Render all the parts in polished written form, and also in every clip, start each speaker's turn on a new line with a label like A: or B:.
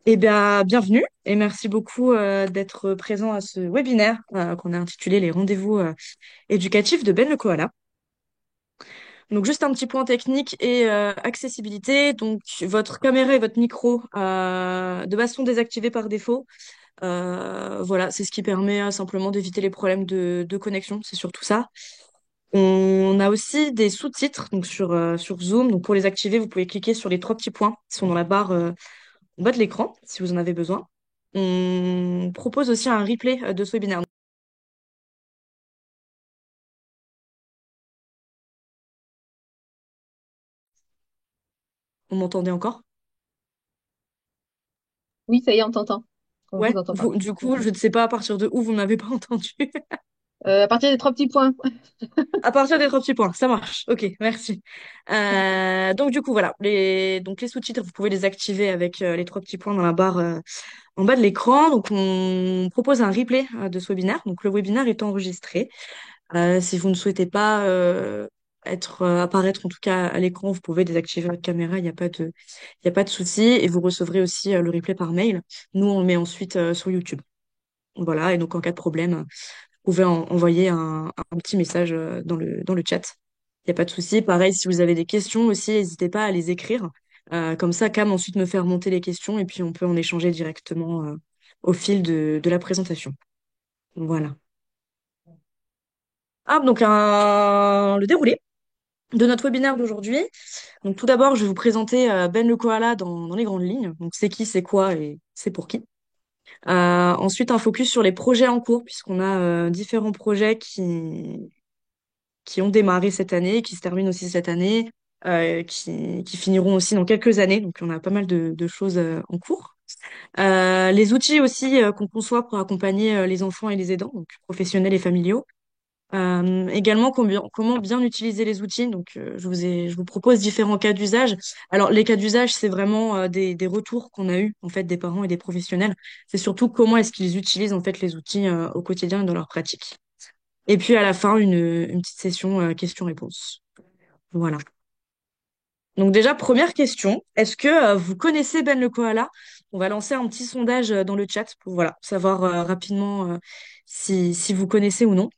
A: Eh bien, bienvenue et merci beaucoup d'être présent à ce webinaire qu'on a intitulé Les rendez-vous éducatifs de Ben le Koala. Donc, juste un petit point technique et accessibilité. Donc, votre caméra et votre micro de base sont désactivés par défaut. Voilà, c'est ce qui permet simplement d'éviter les problèmes de connexion. C'est surtout ça. On a aussi des sous-titres donc sur Zoom. Donc, pour les activer, vous pouvez cliquer sur les trois petits points qui sont dans la barre en bas de l'écran, si vous en avez besoin. On propose aussi un replay de ce webinaire. Vous m'entendez encore?
B: Oui, ça y est, on t'entend. On
A: Ouais.
B: vous entend, pardon.
A: Du coup, je ne sais pas à partir de où vous m'avez pas entendu.
B: À partir des trois petits points.
A: À partir des trois petits points, ça marche. Ok, merci. Donc du coup, voilà. Donc les sous-titres, vous pouvez les activer avec les trois petits points dans la barre en bas de l'écran. Donc on propose un replay de ce webinaire. Donc le webinaire est enregistré. Si vous ne souhaitez pas apparaître en tout cas à l'écran, vous pouvez désactiver votre caméra, il y a pas de souci. Et vous recevrez aussi le replay par mail. Nous, on le met ensuite sur YouTube. Voilà, et donc en cas de problème, vous pouvez envoyer un petit message dans le chat. Il n'y a pas de souci. Pareil, si vous avez des questions aussi, n'hésitez pas à les écrire. Comme ça, Cam ensuite me fait remonter les questions et puis on peut en échanger directement au fil de la présentation. Voilà. Ah, donc le déroulé de notre webinaire d'aujourd'hui. Donc tout d'abord, je vais vous présenter Ben le Koala dans les grandes lignes. Donc c'est qui, c'est quoi et c'est pour qui. Ensuite, un focus sur les projets en cours, puisqu'on a différents projets qui ont démarré cette année, qui se terminent aussi cette année, qui finiront aussi dans quelques années. Donc on a pas mal de choses en cours. Les outils aussi qu'on conçoit pour accompagner les enfants et les aidants, donc professionnels et familiaux. Également, comment bien utiliser les outils. Donc, je vous propose différents cas d'usage. Alors, les cas d'usage, c'est vraiment des retours qu'on a eus en fait des parents et des professionnels. C'est surtout comment est-ce qu'ils utilisent en fait les outils au quotidien et dans leur pratique. Et puis à la fin, une petite session questions-réponses. Voilà. Donc déjà, première question. Est-ce que vous connaissez Ben le Koala? On va lancer un petit sondage dans le chat pour voilà savoir rapidement si vous connaissez ou non.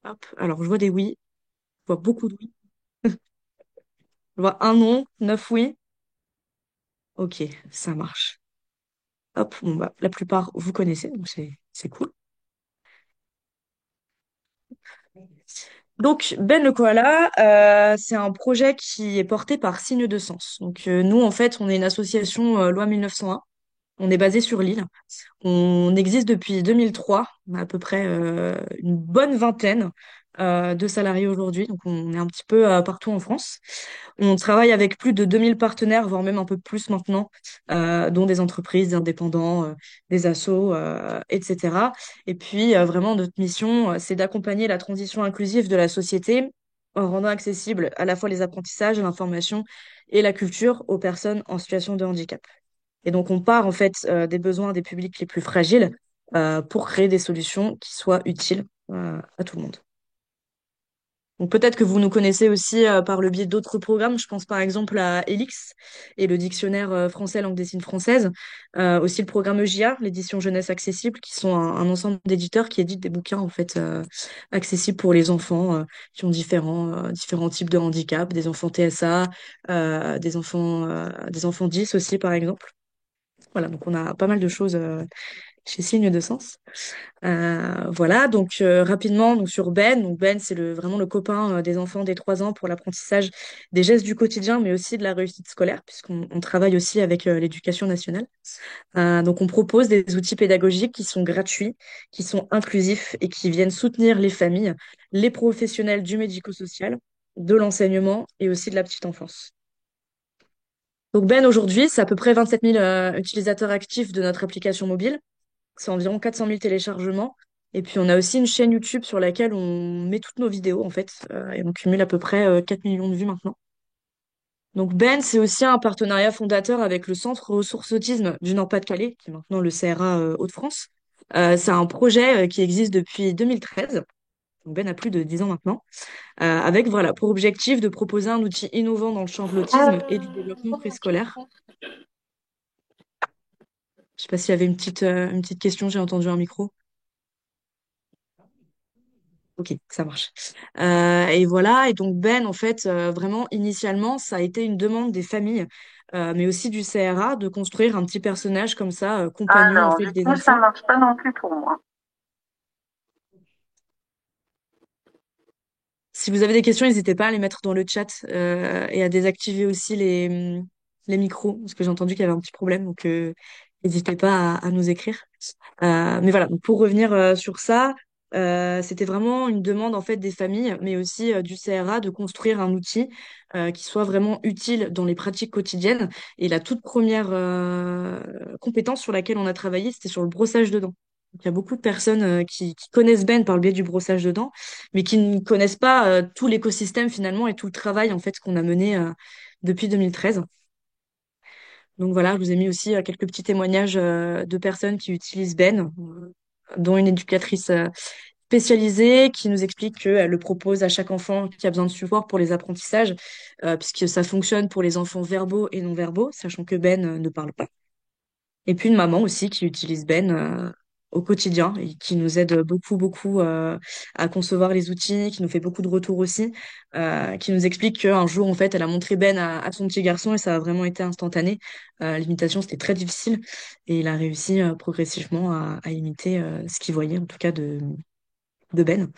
A: Hop. Alors, je vois des oui. Je vois beaucoup de oui. Je vois un non, 9 oui. Ok, ça marche. Hop, bon bah la plupart vous connaissez, donc c'est cool. Donc Ben le Koala, c'est un projet qui est porté par Signe de Sens. Donc nous en fait, on est une association loi 1901. On est basé sur l'île. On existe depuis 2003. On a à peu près une bonne vingtaine de salariés aujourd'hui. Donc on est un petit peu partout en France. On travaille avec plus de 2000 partenaires, voire même un peu plus maintenant, dont des entreprises, des indépendants, des assos, etc. Et puis, vraiment, notre mission, c'est d'accompagner la transition inclusive de la société en rendant accessible à la fois les apprentissages, l'information et la culture aux personnes en situation de handicap. Et donc, on part en fait des besoins des publics les plus fragiles pour créer des solutions qui soient utiles à tout le monde. Donc peut-être que vous nous connaissez aussi par le biais d'autres programmes. Je pense par exemple à Elix et le dictionnaire français langue des signes française. Aussi le programme EJA, l'édition jeunesse accessible, qui sont un ensemble d'éditeurs qui éditent des bouquins en fait accessibles pour les enfants qui ont différents types de handicap, des enfants TSA, des enfants 10 aussi par exemple. Voilà, donc on a pas mal de choses chez Signe de Sens. Voilà, donc rapidement donc sur Ben. Donc Ben, c'est vraiment le copain des enfants des 3 ans pour l'apprentissage des gestes du quotidien, mais aussi de la réussite scolaire, puisqu'on travaille aussi avec l'éducation nationale. Donc on propose des outils pédagogiques qui sont gratuits, qui sont inclusifs et qui viennent soutenir les familles, les professionnels du médico-social, de l'enseignement et aussi de la petite enfance. Donc Ben, aujourd'hui, c'est à peu près 27 000 utilisateurs actifs de notre application mobile. C'est environ 400 000 téléchargements. Et puis, on a aussi une chaîne YouTube sur laquelle on met toutes nos vidéos, en fait. Et on cumule à peu près 4 millions de vues maintenant. Donc, Ben, c'est aussi un partenariat fondateur avec le Centre Ressources Autisme du Nord-Pas-de-Calais, qui est maintenant le CRA Hauts-de-France. C'est un projet qui existe depuis 2013 Donc Ben a plus de 10 ans maintenant, avec voilà, pour objectif de proposer un outil innovant dans le champ de l'autisme et du développement préscolaire. Je sais pas s'il y avait une petite question, j'ai entendu un micro. Ok, ça marche. Et voilà, et donc Ben, en fait, vraiment, initialement, ça a été une demande des familles, mais aussi du CRA, de construire un petit personnage comme ça, compagnon, en
C: Alors,
A: fait,
C: du
A: des
C: coup, ça
A: enfants.
C: marche pas non plus pour moi.
A: Si vous avez des questions, n'hésitez pas à les mettre dans le chat, et à désactiver aussi les micros, parce que j'ai entendu qu'il y avait un petit problème, donc n'hésitez pas à nous écrire. Mais voilà, donc pour revenir sur ça, c'était vraiment une demande en fait des familles, mais aussi du CRA de construire un outil qui soit vraiment utile dans les pratiques quotidiennes. Et la toute première compétence sur laquelle on a travaillé, c'était sur le brossage de dents. Donc, il y a beaucoup de personnes qui connaissent Ben par le biais du brossage de dents, mais qui ne connaissent pas tout l'écosystème finalement et tout le travail en fait qu'on a mené depuis 2013. Donc voilà, je vous ai mis aussi quelques petits témoignages de personnes qui utilisent Ben, dont une éducatrice spécialisée qui nous explique qu'elle le propose à chaque enfant qui a besoin de support pour les apprentissages, puisque ça fonctionne pour les enfants verbaux et non verbaux, sachant que Ben ne parle pas. Et puis une maman aussi qui utilise Ben au quotidien et qui nous aide beaucoup, beaucoup à concevoir les outils, qui nous fait beaucoup de retours aussi, qui nous explique qu'un jour, en fait, elle a montré Ben à son petit garçon et ça a vraiment été instantané. L'imitation, c'était très difficile et il a réussi progressivement à imiter ce qu'il voyait, en tout cas de Ben.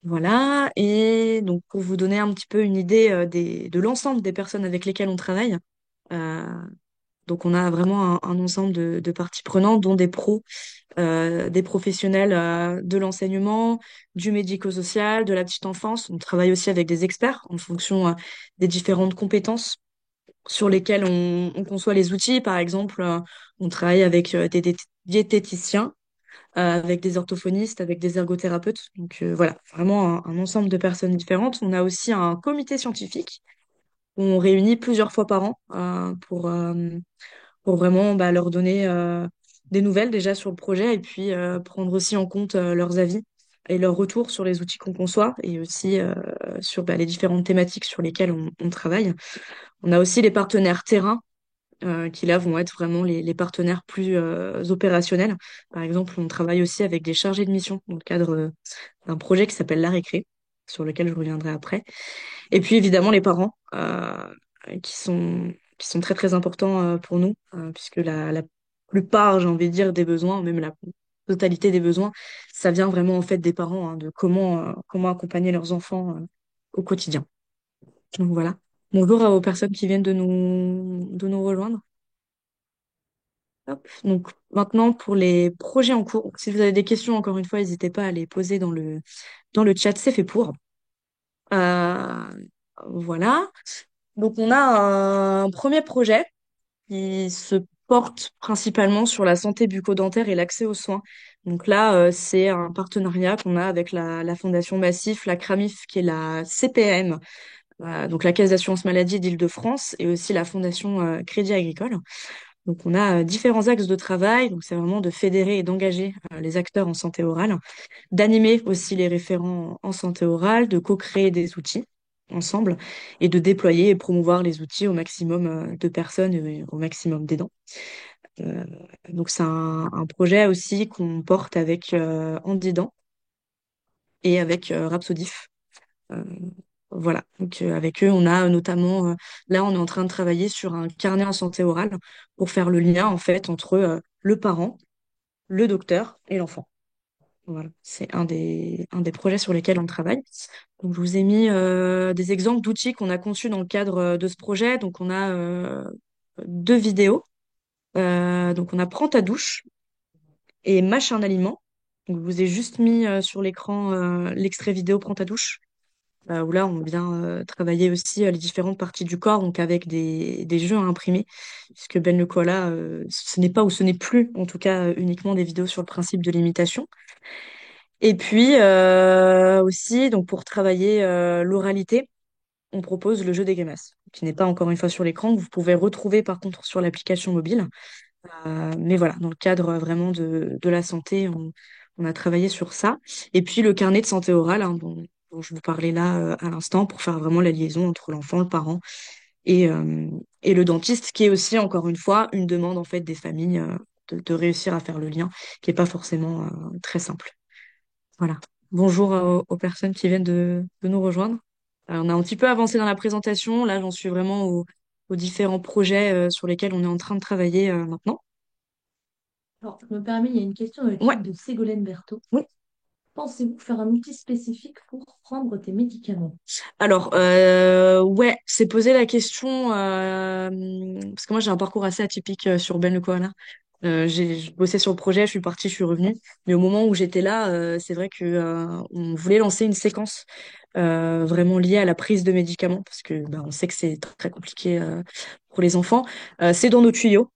A: Voilà. Et donc, pour vous donner un petit peu une idée de l'ensemble des personnes avec lesquelles on travaille, euh, donc, on a vraiment un ensemble de parties prenantes, dont des pros, des professionnels de l'enseignement, du médico-social, de la petite enfance. On travaille aussi avec des experts en fonction des différentes compétences sur lesquelles on conçoit les outils. Par exemple, on travaille avec des diététiciens, avec des orthophonistes, avec des ergothérapeutes. Donc voilà, vraiment un ensemble de personnes différentes. On a aussi un comité scientifique où on réunit plusieurs fois par an pour vraiment leur donner des nouvelles déjà sur le projet et puis prendre aussi en compte leurs avis et leurs retours sur les outils qu'on conçoit et aussi sur les différentes thématiques sur lesquelles on travaille. On a aussi les partenaires terrain qui là vont être vraiment les partenaires plus opérationnels. Par exemple, on travaille aussi avec des chargés de mission dans le cadre d'un projet qui s'appelle La Récré, sur lequel je reviendrai après. Et puis évidemment les parents qui sont très très importants pour nous, puisque la plupart, j'ai envie de dire, des besoins, même la totalité des besoins, ça vient vraiment en fait des parents, de comment accompagner leurs enfants au quotidien. Donc voilà. Bonjour aux personnes qui viennent de nous rejoindre. Hop. Donc maintenant pour les projets en cours. Si vous avez des questions, encore une fois, n'hésitez pas à les poser dans le chat, c'est fait pour. Euh, voilà. Donc, on a un premier projet qui se porte principalement sur la santé bucco-dentaire et l'accès aux soins. Donc là, c'est un partenariat qu'on a avec la Fondation Massif, la CRAMIF, qui est la CPAM, donc la Caisse d'assurance maladie d'Île-de-France, et aussi la Fondation Crédit Agricole. Donc on a différents axes de travail. Donc c'est vraiment de fédérer et d'engager les acteurs en santé orale, d'animer aussi les référents en santé orale, de co-créer des outils ensemble et de déployer et promouvoir les outils au maximum de personnes et au maximum d'aidants. Euh, donc c'est un projet aussi qu'on porte avec Andidan et avec Rhapsodif. Euh, voilà, donc avec eux, on a notamment, là, on est en train de travailler sur un carnet en santé orale pour faire le lien en fait entre le parent, le docteur et l'enfant. Voilà, c'est un des projets sur lesquels on travaille. Donc, je vous ai mis des exemples d'outils qu'on a conçus dans le cadre de ce projet. Donc, on a deux vidéos. Donc, on a Prends ta douche et Mâche un aliment. Donc, je vous ai juste mis sur l'écran l'extrait vidéo Prends ta douche, où là, on vient travailler aussi les différentes parties du corps, donc avec des jeux à imprimer, puisque Ben le Koala, ce n'est pas ou ce n'est plus, en tout cas, uniquement des vidéos sur le principe de l'imitation. Et puis aussi, donc pour travailler l'oralité, on propose le jeu des grimaces, qui n'est pas encore une fois sur l'écran, que vous pouvez retrouver par contre sur l'application mobile. Mais voilà, dans le cadre vraiment de la santé, On a travaillé sur ça. Et puis le carnet de santé orale, hein, dont je vous parlais là à l'instant, pour faire vraiment la liaison entre l'enfant, le parent et, euh, et le dentiste, qui est aussi, encore une fois, une demande en fait des familles de réussir à faire le lien, qui est pas forcément très simple. Voilà. Bonjour aux personnes qui viennent de nous rejoindre. On a un petit peu avancé dans la présentation. Là, j'en suis vraiment aux différents projets sur lesquels on est en train de travailler maintenant.
C: Alors, je me permets, il y a une question dans le
A: Ouais.
C: chat de Ségolène Berthaud.
A: Oui.
C: Pensez-vous faire un outil spécifique pour prendre tes médicaments?
A: Alors, ouais, c'est poser la question parce que moi j'ai un parcours assez atypique sur Ben le Koala. J'ai bossé sur le projet, je suis partie, je suis revenue. Mais au moment où j'étais là, c'est vrai que on voulait lancer une séquence vraiment liée à la prise de médicaments parce que ben, on sait que c'est très compliqué pour les enfants. C'est dans nos tuyaux.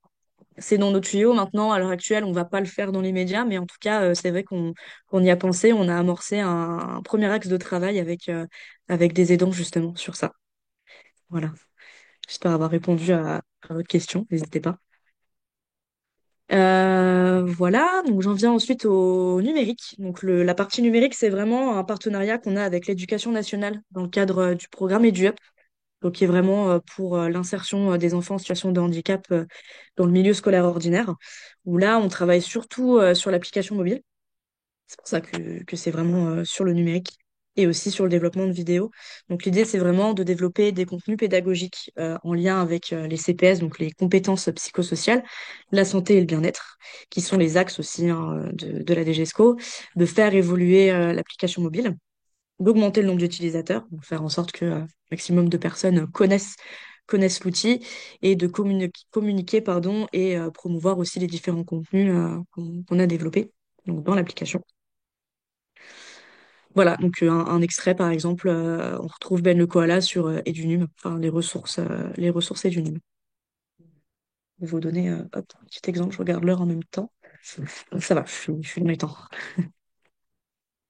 A: C'est dans nos tuyaux maintenant. À l'heure actuelle, on va pas le faire dans les médias, mais en tout cas, c'est vrai qu'on y a pensé. On a amorcé un premier axe de travail avec des aidants justement sur ça. Voilà. J'espère avoir répondu à votre question. N'hésitez pas. Voilà, donc j'en viens ensuite au numérique. Donc la partie numérique, c'est vraiment un partenariat qu'on a avec l'Éducation nationale dans le cadre du programme EduUp, donc qui est vraiment pour l'insertion des enfants en situation de handicap dans le milieu scolaire ordinaire, où là, on travaille surtout sur l'application mobile. C'est pour ça que c'est vraiment sur le numérique et aussi sur le développement de vidéos. Donc l'idée, c'est vraiment de développer des contenus pédagogiques en lien avec les CPS, donc les compétences psychosociales, la santé et le bien-être, qui sont les axes aussi hein, de la DGESCO, de faire évoluer l'application mobile, d'augmenter le nombre d'utilisateurs, donc faire en sorte que maximum de personnes connaissent l'outil et de communiquer pardon, et promouvoir aussi les différents contenus qu'on a développés donc dans l'application. Voilà, donc un extrait par exemple, on retrouve Ben le koala sur Edunum, enfin les ressources Edunum. Je vais vous donner hop, un petit exemple, je regarde l'heure en même temps. Donc ça va, je suis dans les temps.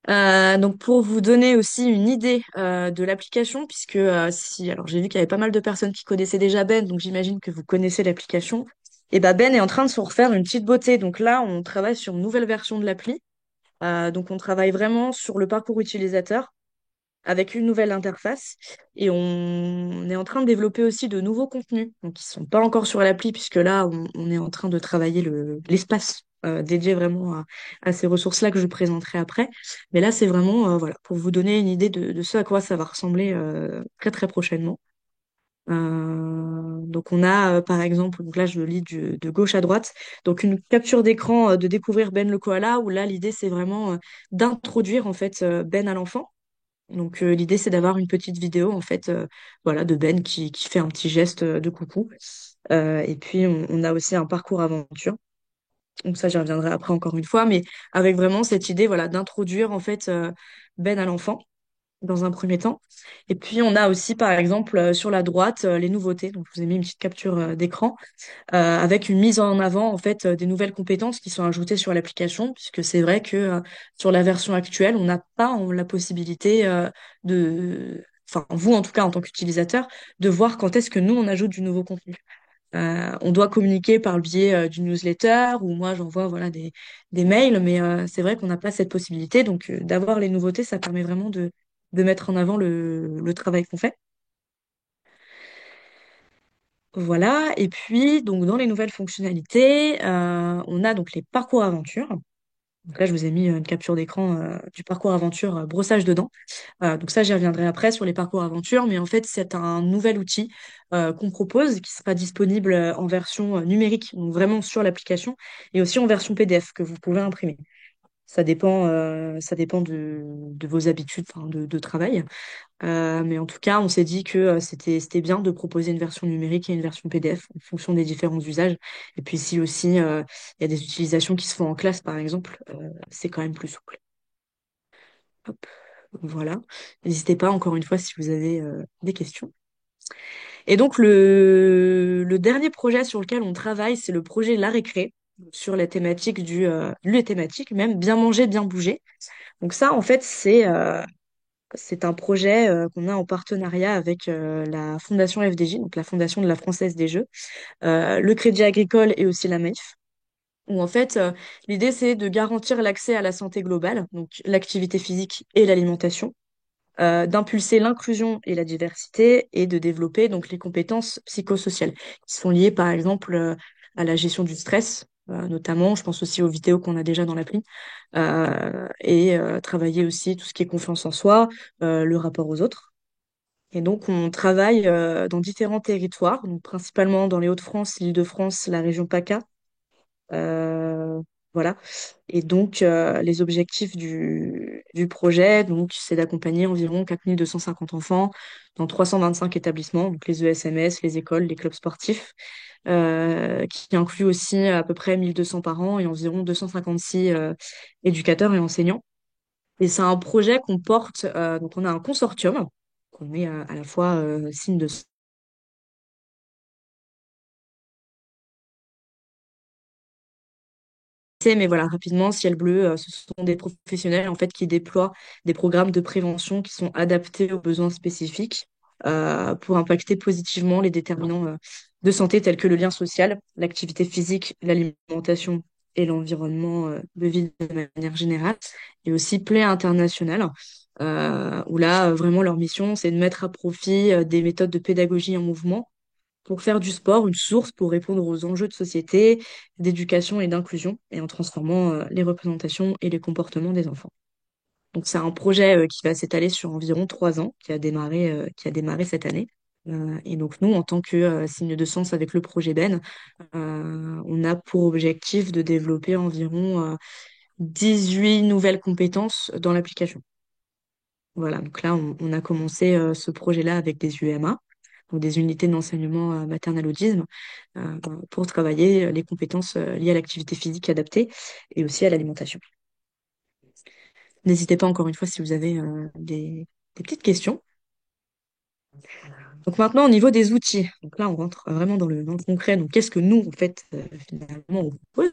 A: Donc pour vous donner aussi une idée de l'application, puisque si, alors j'ai vu qu'il y avait pas mal de personnes qui connaissaient déjà Ben, donc j'imagine que vous connaissez l'application. Et ben Ben est en train de se refaire une petite beauté. Donc là, on travaille sur une nouvelle version de l'appli. Donc on travaille vraiment sur le parcours utilisateur avec une nouvelle interface. Et on est en train de développer aussi de nouveaux contenus, donc qui sont pas encore sur l'appli, puisque là, on est en train de travailler l'espace dédié vraiment à ces ressources-là que je présenterai après. Mais là, c'est vraiment voilà, pour vous donner une idée de ce à quoi ça va ressembler très très prochainement. Donc on a par exemple, donc là je le lis de gauche à droite, donc une capture d'écran de découvrir Ben le koala, où là l'idée c'est vraiment d'introduire en fait Ben à l'enfant. Donc l'idée c'est d'avoir une petite vidéo en fait voilà de Ben qui fait un petit geste de coucou. Et puis on a aussi un parcours aventure. Donc ça j'y reviendrai après encore une fois, mais avec vraiment cette idée voilà d'introduire en fait Ben à l'enfant dans un premier temps. Et puis on a aussi par exemple sur la droite les nouveautés. Donc je vous ai mis une petite capture d'écran avec une mise en avant en fait des nouvelles compétences qui sont ajoutées sur l'application, puisque c'est vrai que sur la version actuelle, on n'a pas la possibilité enfin vous en tout cas en tant qu'utilisateur, de voir quand est-ce que nous on ajoute du nouveau contenu. On doit communiquer par le biais d'une newsletter ou moi j'envoie voilà des mails, mais c'est vrai qu'on n'a pas cette possibilité. Donc d'avoir les nouveautés, ça permet vraiment de mettre en avant le travail qu'on fait. Voilà, et puis donc dans les nouvelles fonctionnalités, on a donc les parcours aventure. Donc là, je vous ai mis une capture d'écran du parcours aventure brossage de dents. Donc ça, j'y reviendrai après sur les parcours aventure, mais en fait, c'est un nouvel outil qu'on propose qui sera disponible en version numérique, donc vraiment sur l'application, et aussi en version PDF que vous pouvez imprimer. Ça dépend de vos habitudes, enfin, de travail. Mais en tout cas, on s'est dit que c'était bien de proposer une version numérique et une version PDF en fonction des différents usages. Et puis si aussi il y a des utilisations qui se font en classe, par exemple, c'est quand même plus souple. Hop, voilà. N'hésitez pas, encore une fois, si vous avez des questions. Et donc, le dernier projet sur lequel on travaille, c'est le projet La Récré, sur la thématique les thématiques, même bien manger, bien bouger. Donc ça, en fait, c'est un projet qu'on a en partenariat avec la Fondation FDJ, donc la Fondation de la Française des Jeux, le Crédit Agricole et aussi la MAIF. où en fait, l'idée, c'est de garantir l'accès à la santé globale, donc l'activité physique et l'alimentation, d'impulser l'inclusion et la diversité et de développer donc les compétences psychosociales qui sont liées par exemple à la gestion du stress, notamment, je pense aussi aux vidéos qu'on a déjà dans l'appli, et travailler aussi tout ce qui est confiance en soi, le rapport aux autres. Et donc, on travaille dans différents territoires, donc principalement dans les Hauts-de-France, l'Île-de-France, la région PACA. Euh, voilà. Et donc, les objectifs du projet, donc, c'est d'accompagner environ 4 250 enfants dans 325 établissements, donc les ESMS, les écoles, les clubs sportifs, qui incluent aussi à peu près 1 200 parents et environ 256 éducateurs et enseignants. Et c'est un projet qu'on porte, donc on a un consortium, qu'on est à la fois signe de mais voilà, rapidement, Ciel Bleu, ce sont des professionnels en fait qui déploient des programmes de prévention qui sont adaptés aux besoins spécifiques pour impacter positivement les déterminants de santé tels que le lien social, l'activité physique, l'alimentation et l'environnement de vie de manière générale, et aussi Play International, où là, vraiment, leur mission, c'est de mettre à profit des méthodes de pédagogie en mouvement pour faire du sport une source pour répondre aux enjeux de société, d'éducation et d'inclusion, et en transformant les représentations et les comportements des enfants. Donc c'est un projet qui va s'étaler sur environ 3 ans, qui a démarré cette année. Et donc nous, en tant que signe de sens avec le projet Ben, on a pour objectif de développer environ 18 nouvelles compétences dans l'application. Voilà, donc là, on a commencé ce projet-là avec des UMA, donc des unités d'enseignement maternel autisme, pour travailler les compétences liées à l'activité physique adaptée et aussi à l'alimentation. N'hésitez pas encore une fois si vous avez des petites questions. Donc maintenant, au niveau des outils, donc là, on rentre vraiment dans le concret. Donc qu'est-ce que nous, en fait, finalement, on propose?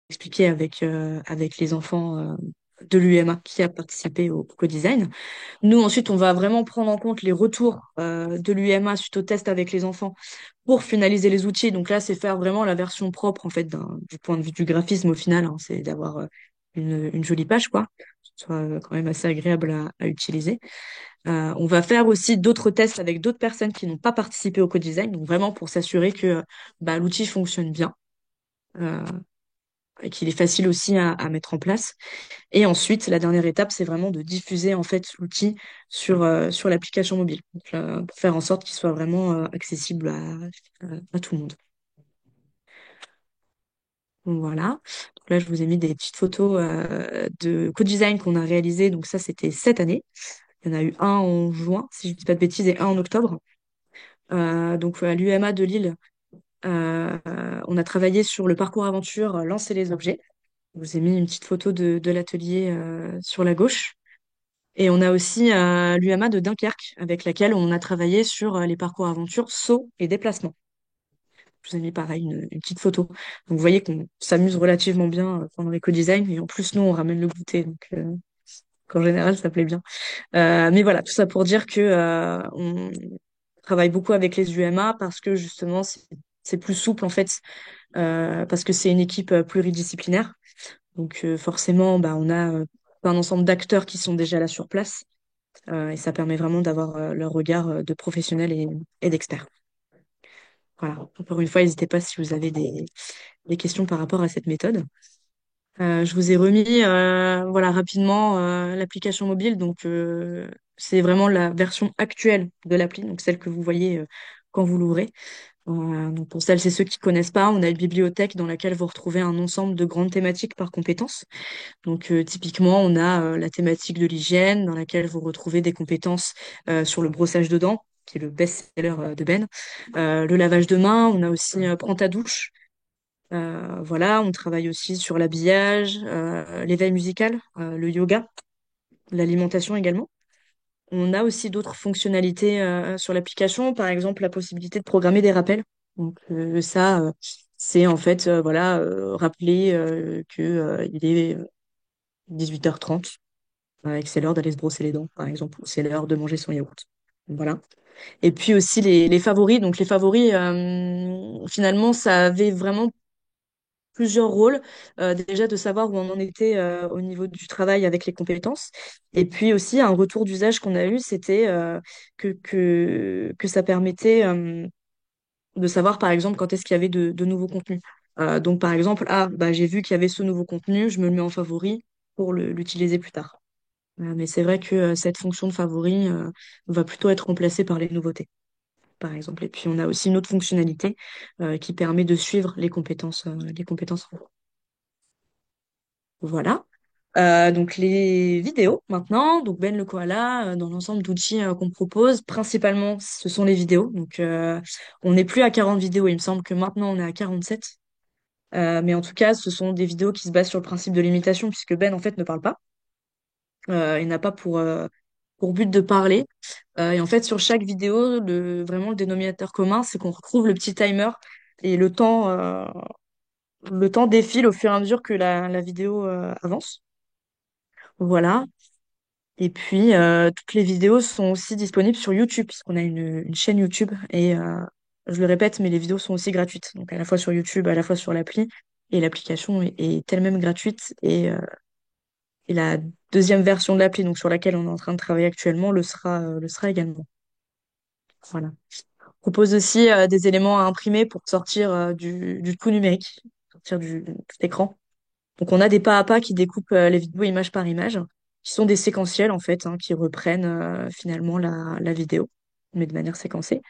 A: Expliquer avec les enfants de l'UMA qui a participé au co-design. Nous, ensuite, on va vraiment prendre en compte les retours de l'UMA suite au test avec les enfants pour finaliser les outils. Donc là, c'est faire vraiment la version propre, en fait, du point de vue du graphisme au final, hein. C'est d'avoir une jolie page, quoi. Que ce soit quand même assez agréable à utiliser. On va faire aussi d'autres tests avec d'autres personnes qui n'ont pas participé au co-design, donc vraiment pour s'assurer que bah, l'outil fonctionne bien. euh, et qu'il est facile aussi à mettre en place. Et ensuite, la dernière étape, c'est vraiment de diffuser en fait l'outil sur l'application mobile, donc, pour faire en sorte qu'il soit vraiment accessible à tout le monde. Donc, voilà. Donc là, je vous ai mis des petites photos de co-design qu'on a réalisé. Donc ça, c'était cette année. Il y en a eu un en juin, si je ne dis pas de bêtises, et un en octobre. Donc à l'UMA de Lille, on a travaillé sur le parcours aventure Lancer les objets. Je vous ai mis une petite photo de l'atelier sur la gauche. Et on a aussi l'UMA de Dunkerque, avec laquelle on a travaillé sur les parcours aventure, sauts et déplacements. Je vous ai mis pareil une petite photo. Donc vous voyez qu'on s'amuse relativement bien pendant l'éco-design. Et en plus, nous, on ramène le goûter. Donc en général, ça plaît bien. Mais voilà, tout ça pour dire que on travaille beaucoup avec les UMA parce que justement, c'est plus souple en fait, parce que c'est une équipe pluridisciplinaire. Donc forcément, bah, on a un ensemble d'acteurs qui sont déjà là sur place. Et ça permet vraiment d'avoir leur regard de professionnel et d'expert. Voilà. Encore une fois, n'hésitez pas si vous avez des questions par rapport à cette méthode. Je vous ai remis voilà, rapidement l'application mobile. Donc, c'est vraiment la version actuelle de l'appli, donc celle que vous voyez quand vous l'ouvrez. Donc pour celles et ceux qui connaissent pas, on a une bibliothèque dans laquelle vous retrouvez un ensemble de grandes thématiques par compétences. Donc, typiquement, on a la thématique de l'hygiène, dans laquelle vous retrouvez des compétences sur le brossage de dents, qui est le best-seller de Ben. Le lavage de mains, on a aussi Prends ta douche. Voilà, on travaille aussi sur l'habillage, l'éveil musical, le yoga, l'alimentation également. On a aussi d'autres fonctionnalités sur l'application, par exemple la possibilité de programmer des rappels. Donc ça, c'est en fait voilà rappeler que il est 18h30 et que c'est l'heure d'aller se brosser les dents, par exemple, ou c'est l'heure de manger son yaourt. Voilà. Et puis aussi les favoris. Donc les favoris, finalement, ça avait vraiment plusieurs rôles. Déjà de savoir où on en était au niveau du travail avec les compétences. Et puis aussi un retour d'usage qu'on a eu, c'était que ça permettait de savoir par exemple quand est-ce qu'il y avait de nouveaux contenus. Donc par exemple, ah bah j'ai vu qu'il y avait ce nouveau contenu, je me le mets en favori pour l'utiliser plus tard. Mais c'est vrai que cette fonction de favori va plutôt être remplacée par les nouveautés, par exemple. Et puis on a aussi une autre fonctionnalité qui permet de suivre les compétences. Voilà. Donc les vidéos maintenant, donc Ben le Koala, dans l'ensemble d'outils qu'on propose, principalement ce sont les vidéos. Donc on n'est plus à 40 vidéos, il me semble que maintenant on est à 47. Mais en tout cas, ce sont des vidéos qui se basent sur le principe de l'imitation, puisque Ben en fait ne parle pas. Il n'a pas pour but de parler. Et en fait, sur chaque vidéo, vraiment le dénominateur commun, c'est qu'on retrouve le petit timer et le temps défile au fur et à mesure que la vidéo avance. Voilà. Et puis, toutes les vidéos sont aussi disponibles sur YouTube, puisqu'on a une chaîne YouTube. Et je le répète, mais les vidéos sont aussi gratuites. Donc, à la fois sur YouTube, à la fois sur l'appli. Et l'application est elle-même gratuite. Et la deuxième version de l'appli, donc sur laquelle on est en train de travailler actuellement, le sera également. Voilà. On propose aussi des éléments à imprimer pour sortir du tout numérique, sortir du tout écran. Donc on a des pas à pas qui découpent les vidéos image par image, qui sont des séquentiels en fait, hein, qui reprennent finalement la vidéo, mais de manière séquencée.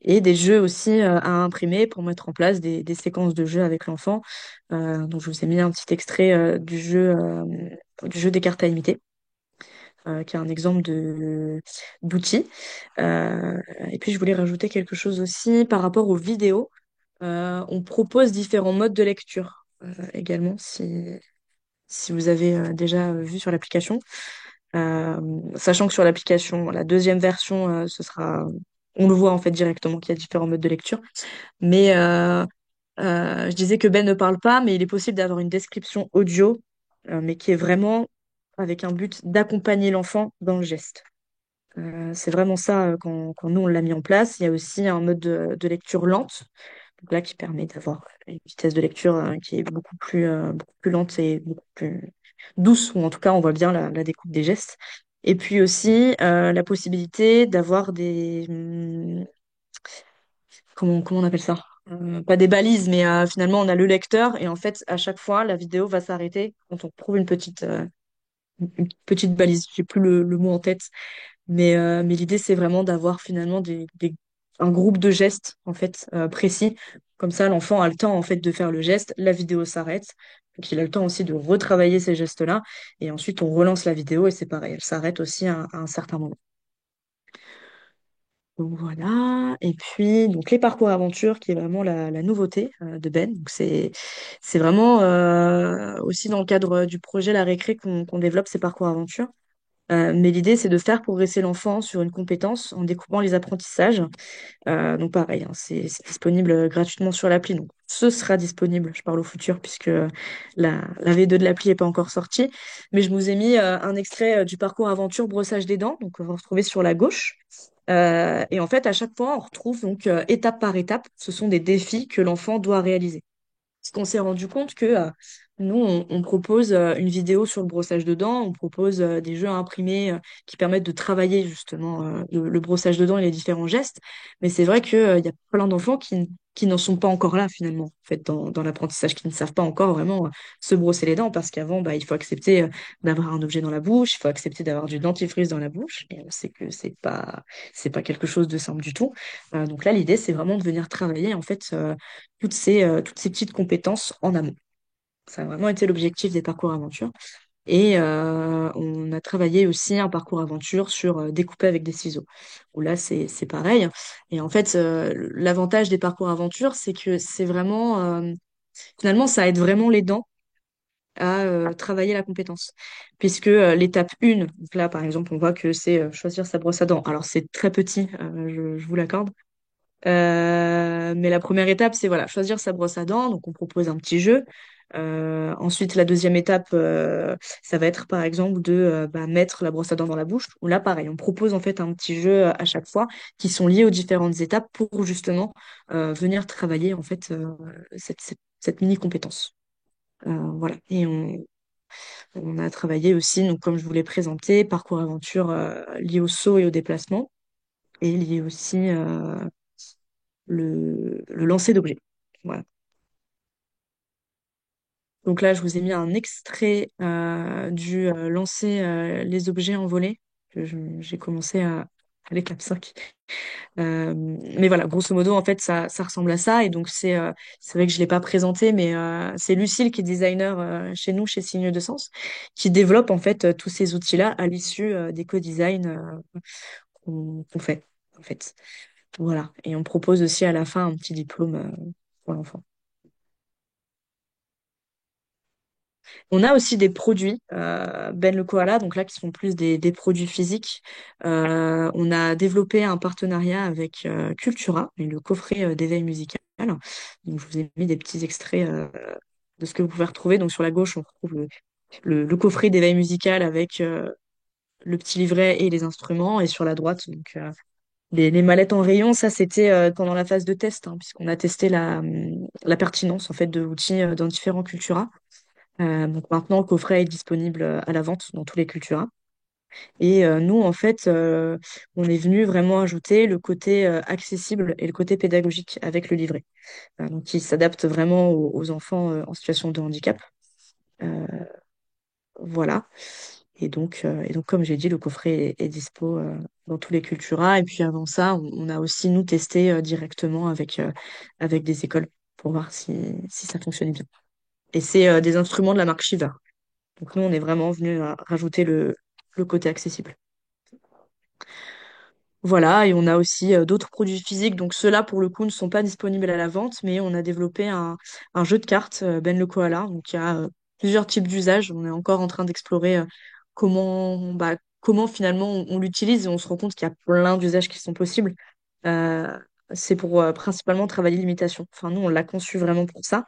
A: Et des jeux aussi à imprimer pour mettre en place des séquences de jeux avec l'enfant. Donc je vous ai mis un petit extrait du jeu des cartes à imiter, qui est un exemple d'outil. Et puis je voulais rajouter quelque chose aussi par rapport aux vidéos. On propose différents modes de lecture également, si vous avez déjà vu sur l'application. Euh, Sachant que sur l'application, la deuxième version, on le voit en fait directement qu'il y a différents modes de lecture. Mais je disais que Ben ne parle pas, mais il est possible d'avoir une description audio, mais qui est vraiment avec un but d'accompagner l'enfant dans le geste. C'est vraiment ça quand nous on l'a mis en place. Il y a aussi un mode de lecture lente, donc là qui permet d'avoir une vitesse de lecture qui est beaucoup plus lente et beaucoup plus douce, ou en tout cas on voit bien la découpe des gestes. Et puis aussi la possibilité d'avoir comment on appelle ça? Pas des balises, mais finalement on a le lecteur et en fait à chaque fois la vidéo va s'arrêter quand on trouve une petite balise. J'ai plus le mot en tête. Mais l'idée, c'est vraiment d'avoir finalement un groupe de gestes en fait précis. Comme ça, l'enfant a le temps en fait de faire le geste, la vidéo s'arrête, donc il a le temps aussi de retravailler ces gestes-là, et ensuite on relance la vidéo et c'est pareil, elle s'arrête aussi à un certain moment. Donc voilà. Et puis donc les parcours aventures, qui est vraiment la nouveauté de Ben. Donc c'est vraiment aussi dans le cadre du projet La Récré qu'on développe ces parcours aventures. Mais l'idée, c'est de faire progresser l'enfant sur une compétence en découpant les apprentissages. Donc pareil, hein, c'est disponible gratuitement sur l'appli. Donc ce sera disponible, je parle au futur, puisque la V2 de l'appli n'est pas encore sortie. Mais je vous ai mis un extrait du parcours aventure brossage des dents. Donc on va retrouver sur la gauche. Et en fait, à chaque fois, on retrouve donc étape par étape, ce sont des défis que l'enfant doit réaliser. Parce qu'on s'est rendu compte que nous, on propose une vidéo sur le brossage de dents, on propose des jeux à imprimer qui permettent de travailler justement le brossage de dents et les différents gestes. Mais c'est vrai qu'il y a plein d'enfants qui n'en sont pas encore là finalement, en fait, dans l'apprentissage, qui ne savent pas encore vraiment se brosser les dents parce qu'avant, bah, il faut accepter d'avoir un objet dans la bouche, il faut accepter d'avoir du dentifrice dans la bouche. Et on sait que c'est pas quelque chose de simple du tout. Donc là, l'idée, c'est vraiment de venir travailler en fait toutes ces petites compétences en amont. Ça a vraiment été l'objectif des parcours aventure. Et on a travaillé aussi un parcours aventure sur découper avec des ciseaux. Où là, c'est pareil. Et en fait, l'avantage des parcours aventure, c'est que c'est vraiment, finalement, ça aide vraiment les dents à travailler la compétence. Puisque l'étape 1, donc là, par exemple, on voit que c'est choisir sa brosse à dents. Alors, c'est très petit, je vous l'accorde. Mais la première étape, c'est voilà, choisir sa brosse à dents. Donc, on propose un petit jeu. Ensuite, la deuxième étape, ça va être par exemple de mettre la brosse à dents dans la bouche. Où là, pareil, on propose en fait un petit jeu à chaque fois qui sont liés aux différentes étapes pour justement venir travailler en fait cette mini compétence. Voilà. Et on a travaillé aussi, donc comme je vous l'ai présenté, parcours aventure lié au saut et au déplacement et lié aussi le lancer d'objets. Voilà. Donc là, je vous ai mis un extrait du lancer les objets en volée. J'ai commencé à l'étape 5. Mais voilà, grosso modo, en fait, ça ressemble à ça. Et donc, c'est vrai que je l'ai pas présenté, mais c'est Lucille qui est designer chez nous, chez Signe de Sens, qui développe en fait tous ces outils-là à l'issue des co-design qu'on fait, en fait. Voilà. Et on propose aussi à la fin un petit diplôme pour l'enfant. On a aussi des produits, Ben le Koala, donc là qui sont plus des produits physiques. On a développé un partenariat avec Cultura, et le coffret d'éveil musical. Donc je vous ai mis des petits extraits de ce que vous pouvez retrouver. Donc sur la gauche, on retrouve le coffret d'éveil musical avec le petit livret et les instruments. Et sur la droite, donc les mallettes en rayon, ça c'était pendant la phase de test, hein, puisqu'on a testé la pertinence en fait de l'outil dans différents Cultura. Donc maintenant, le coffret est disponible à la vente dans tous les Cultura. Et nous, en fait, on est venu vraiment ajouter le côté accessible et le côté pédagogique avec le livret, donc qui s'adapte vraiment aux enfants en situation de handicap. Euh, voilà. Et donc, comme j'ai dit, le coffret est dispo dans tous les Cultura. Et puis avant ça, on a aussi, nous, testé directement avec des écoles pour voir si ça fonctionnait bien. Et c'est des instruments de la marque Shiva. Donc nous, on est vraiment venu rajouter le côté accessible. Voilà, et on a aussi d'autres produits physiques. Donc ceux-là, pour le coup, ne sont pas disponibles à la vente, mais on a développé un jeu de cartes, Ben le Koala. Donc il y a plusieurs types d'usages. On est encore en train d'explorer comment finalement on l'utilise et on se rend compte qu'il y a plein d'usages qui sont possibles. Euh, c'est pour principalement travailler l'imitation. Enfin, nous, on l'a conçu vraiment pour ça.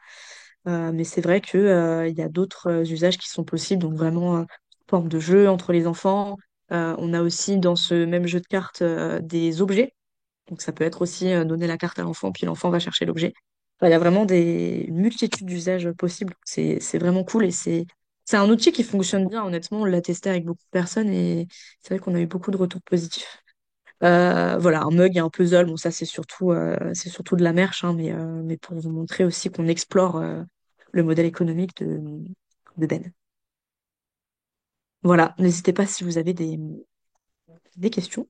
A: Mais c'est vrai que, il y a d'autres usages qui sont possibles, donc vraiment forme de jeu entre les enfants. On a aussi dans ce même jeu de cartes des objets. Donc ça peut être aussi donner la carte à l'enfant, puis l'enfant va chercher l'objet. Enfin, il y a vraiment une multitude d'usages possibles. C'est vraiment cool et c'est un outil qui fonctionne bien, honnêtement. On l'a testé avec beaucoup de personnes et c'est vrai qu'on a eu beaucoup de retours positifs. Voilà, un mug et un puzzle, bon ça c'est surtout de la merch, hein, mais pour vous montrer aussi qu'on explore le modèle économique de Ben. Voilà, n'hésitez pas si vous avez des questions.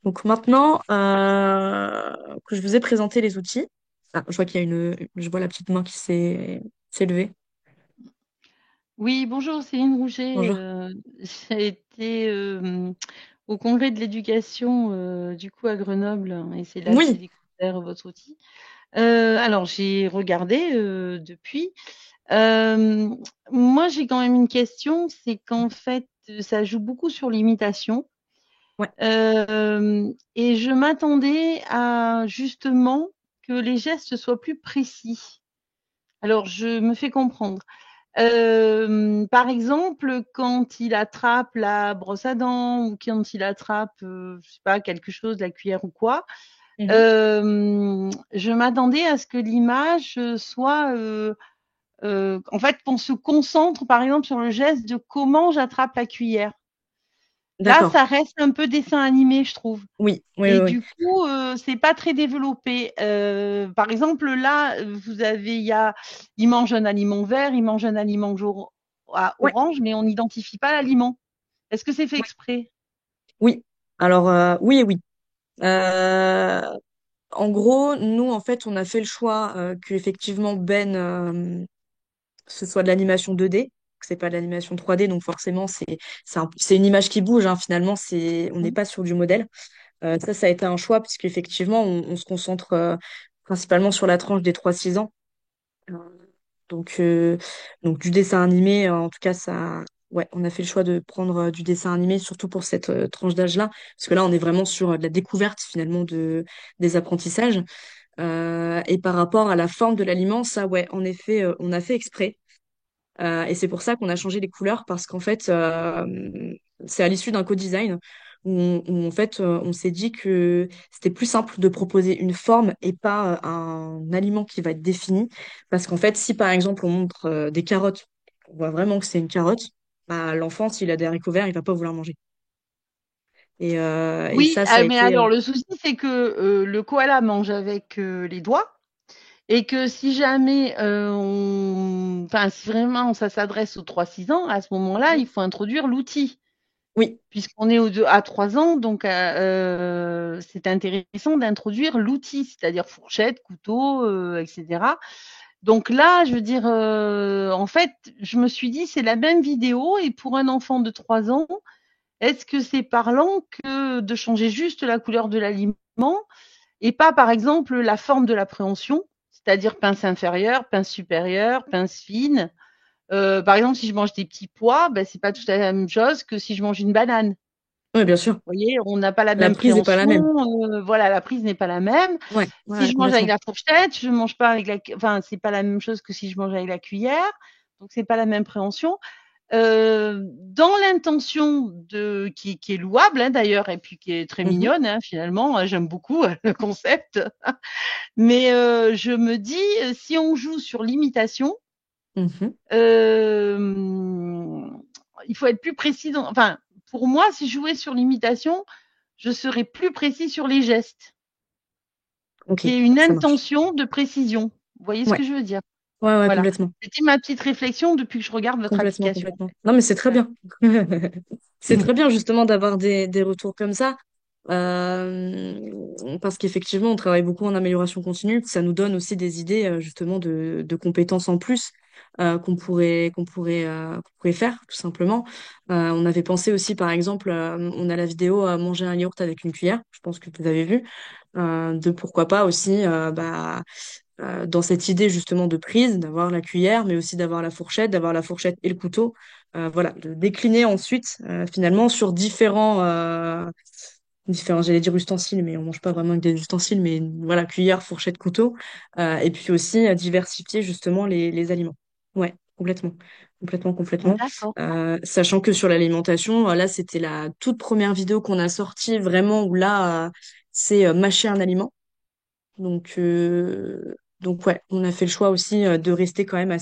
A: Donc maintenant que je vous ai présenté les outils, je vois je vois la petite main qui s'est levée.
D: Oui, bonjour, Céline Rouget.
A: Bonjour.
D: J'ai été au congrès de l'éducation du coup à Grenoble et c'est là que j'ai
A: Oui,
D: découvert votre outil. Alors j'ai regardé depuis. Euh, Moi j'ai quand même une question, c'est qu'en fait ça joue beaucoup sur l'imitation.
A: ouais,
D: Et je m'attendais à justement que les gestes soient plus précis. Alors je me fais comprendre. Par exemple, quand il attrape la brosse à dents ou quand il attrape, je sais pas, quelque chose, la cuillère ou quoi,
A: mhm,
D: je m'attendais à ce que l'image soit, en fait, qu'on se concentre, par exemple, sur le geste de comment j'attrape la cuillère. Là,
A: d'accord.
D: ça reste un peu dessin animé, je trouve.
A: Oui, oui, oui,
D: Et
A: oui.
D: du coup, c'est pas très développé. Par exemple, là, vous avez, il mange un aliment vert, il mange un aliment
A: Ouais,
D: orange, mais on n'identifie pas l'aliment. Est-ce que c'est fait
A: ouais,
D: exprès?
A: oui. Alors, oui et oui. Euh, En gros, nous, en fait, on a fait le choix que effectivement Ben, ce soit de l'animation 2D, que c'est pas de l'animation 3D, donc forcément, c'est une image qui bouge, hein, finalement, on n'est
D: Mhm.
A: pas sur du modèle. Ça a été un choix, puisqu'effectivement, on se concentre principalement sur la tranche des 3-6 ans. Euh, Donc, euh, donc du dessin animé, en tout cas, ouais, on a fait le choix de prendre du dessin animé, surtout pour cette tranche d'âge-là, parce que là, on est vraiment sur de la découverte finalement des apprentissages. Et par rapport à la forme de l'aliment, ça, ouais, en effet, on a fait exprès. Et c'est pour ça qu'on a changé les couleurs parce qu'en fait, c'est à l'issue d'un co-design où, en fait, on s'est dit que c'était plus simple de proposer une forme et pas un aliment qui va être défini. Parce qu'en fait, si par exemple on montre des carottes, on voit vraiment que c'est une carotte, bah, l'enfant, s'il a des haricots verts, il va pas vouloir manger. Et
D: Oui,
A: ça a
D: mais
A: été...
D: alors le souci, c'est que le koala mange avec les doigts et que si jamais, enfin, si vraiment ça s'adresse aux 3-6 ans, à ce moment-là, il faut introduire l'outil.
A: Oui,
D: Puisqu'on est à 3 ans, donc c'est intéressant d'introduire l'outil, c'est-à-dire fourchette, couteau, etc. Donc là, je veux dire, en fait, je me suis dit, c'est la même vidéo et pour un enfant de 3 ans, est-ce que c'est parlant que de changer juste la couleur de l'aliment et pas, par exemple, la forme de l'appréhension, c'est-à-dire pince inférieure, pince supérieure, pince fine. Par exemple, si je mange des petits pois, ben, c'est pas tout à fait la même chose que si je mange une banane.
A: oui, bien sûr.
D: Vous voyez, on n'a pas la
A: La
D: même
A: prise n'est pas la
D: préhension,
A: même.
D: voilà, la prise n'est pas la même.
A: Ouais,
D: Si
A: ouais,
D: je mange avec
A: complètement.
D: la fourchette, je mange pas avec enfin, c'est pas la même chose que si je mange avec la cuillère, donc c'est pas la même préhension. Dans l'intention qui est louable hein, d'ailleurs et puis qui est très
A: Mhm,
D: mignonne hein, finalement, j'aime beaucoup le concept. Mais je me dis, si on joue sur l'imitation,
A: mhm.
D: euh, il faut être plus précis. Enfin, pour moi, si je jouais sur l'imitation, je serais plus précis sur les gestes,
A: Ok,
D: qui est une
A: ça marche.
D: intention de précision. Vous voyez ce
A: Ouais,
D: que je veux dire?
A: ouais, ouais,
D: Voilà.
A: complètement.
D: C'était ma petite réflexion depuis que je regarde votre
A: Complètement,
D: application.
A: complètement. Non, mais c'est très
D: Ouais.
A: bien. C'est très bien justement d'avoir des retours comme ça. Parce qu'effectivement, on travaille beaucoup en amélioration continue. Ça nous donne aussi des idées justement de compétences en plus qu'on pourrait faire tout simplement. On avait pensé aussi, par exemple, on a la vidéo manger un yaourt avec une cuillère. Je pense que vous avez vu. De pourquoi pas aussi dans cette idée justement de prise, d'avoir la cuillère, mais aussi d'avoir la fourchette et le couteau. Voilà, de décliner ensuite finalement sur différents, j'allais dire ustensiles, mais on mange pas vraiment avec des ustensiles, mais voilà, cuillère, fourchette, couteau, et puis aussi diversifier justement les aliments. Ouais, complètement, complètement, complètement.
D: D'accord.
A: Sachant que sur l'alimentation, là, c'était la toute première vidéo qu'on a sortie vraiment où là, c'est mâcher un aliment. Donc ouais, on a fait le choix aussi de rester quand même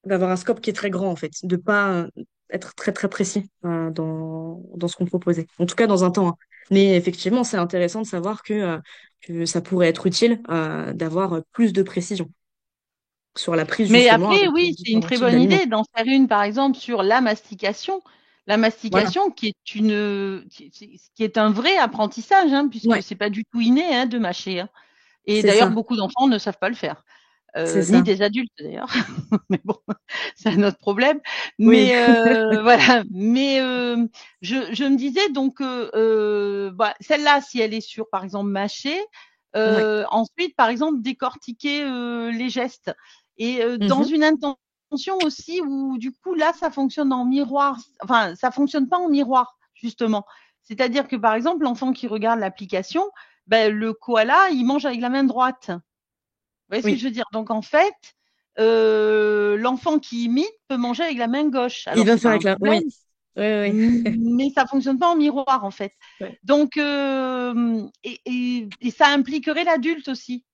A: d'avoir un scope qui est très grand en fait, de pas être très très précis dans ce qu'on proposait. En tout cas dans un temps, hein. Mais effectivement, c'est intéressant de savoir que ça pourrait être utile d'avoir plus de précision sur la prise
D: Mais
A: justement
D: après,
A: avec
D: oui, c'est une
A: différents
D: très
A: types
D: bonne
A: d'aliments.
D: idée d'en faire une, par exemple, sur la mastication. La
A: Voilà,
D: mastication qui est un vrai apprentissage, hein, puisque
A: ouais,
D: c'est pas du tout inné hein, de mâcher. Hein. Et
A: c'est
D: d'ailleurs,
A: ça,
D: beaucoup d'enfants ne savent pas le faire.
A: c'est
D: Ni
A: ça.
D: des adultes d'ailleurs. Mais bon, c'est un autre problème.
A: Oui.
D: Mais voilà. Mais je me disais donc, bah, celle-là, si elle est sur, par exemple, mâcher,
A: Ouais.
D: ensuite, par exemple, décortiquer les gestes. Et dans
A: Mhm.
D: une intention aussi où, du coup, là, ça fonctionne en miroir. Enfin, ça fonctionne pas en miroir, justement. C'est-à-dire que, par exemple, l'enfant qui regarde l'application, ben, le koala, il mange avec la main droite. Vous voyez ce que je
A: Oui.
D: veux dire? Donc en fait, l'enfant qui imite peut manger avec la main gauche.
A: Il
D: Alors
A: va
D: c'est
A: faire
D: pas un
A: avec la. Oui.
D: problème,
A: Oui, oui.
D: mais ça fonctionne pas en miroir en fait.
A: Ouais.
D: Donc et ça impliquerait l'adulte aussi,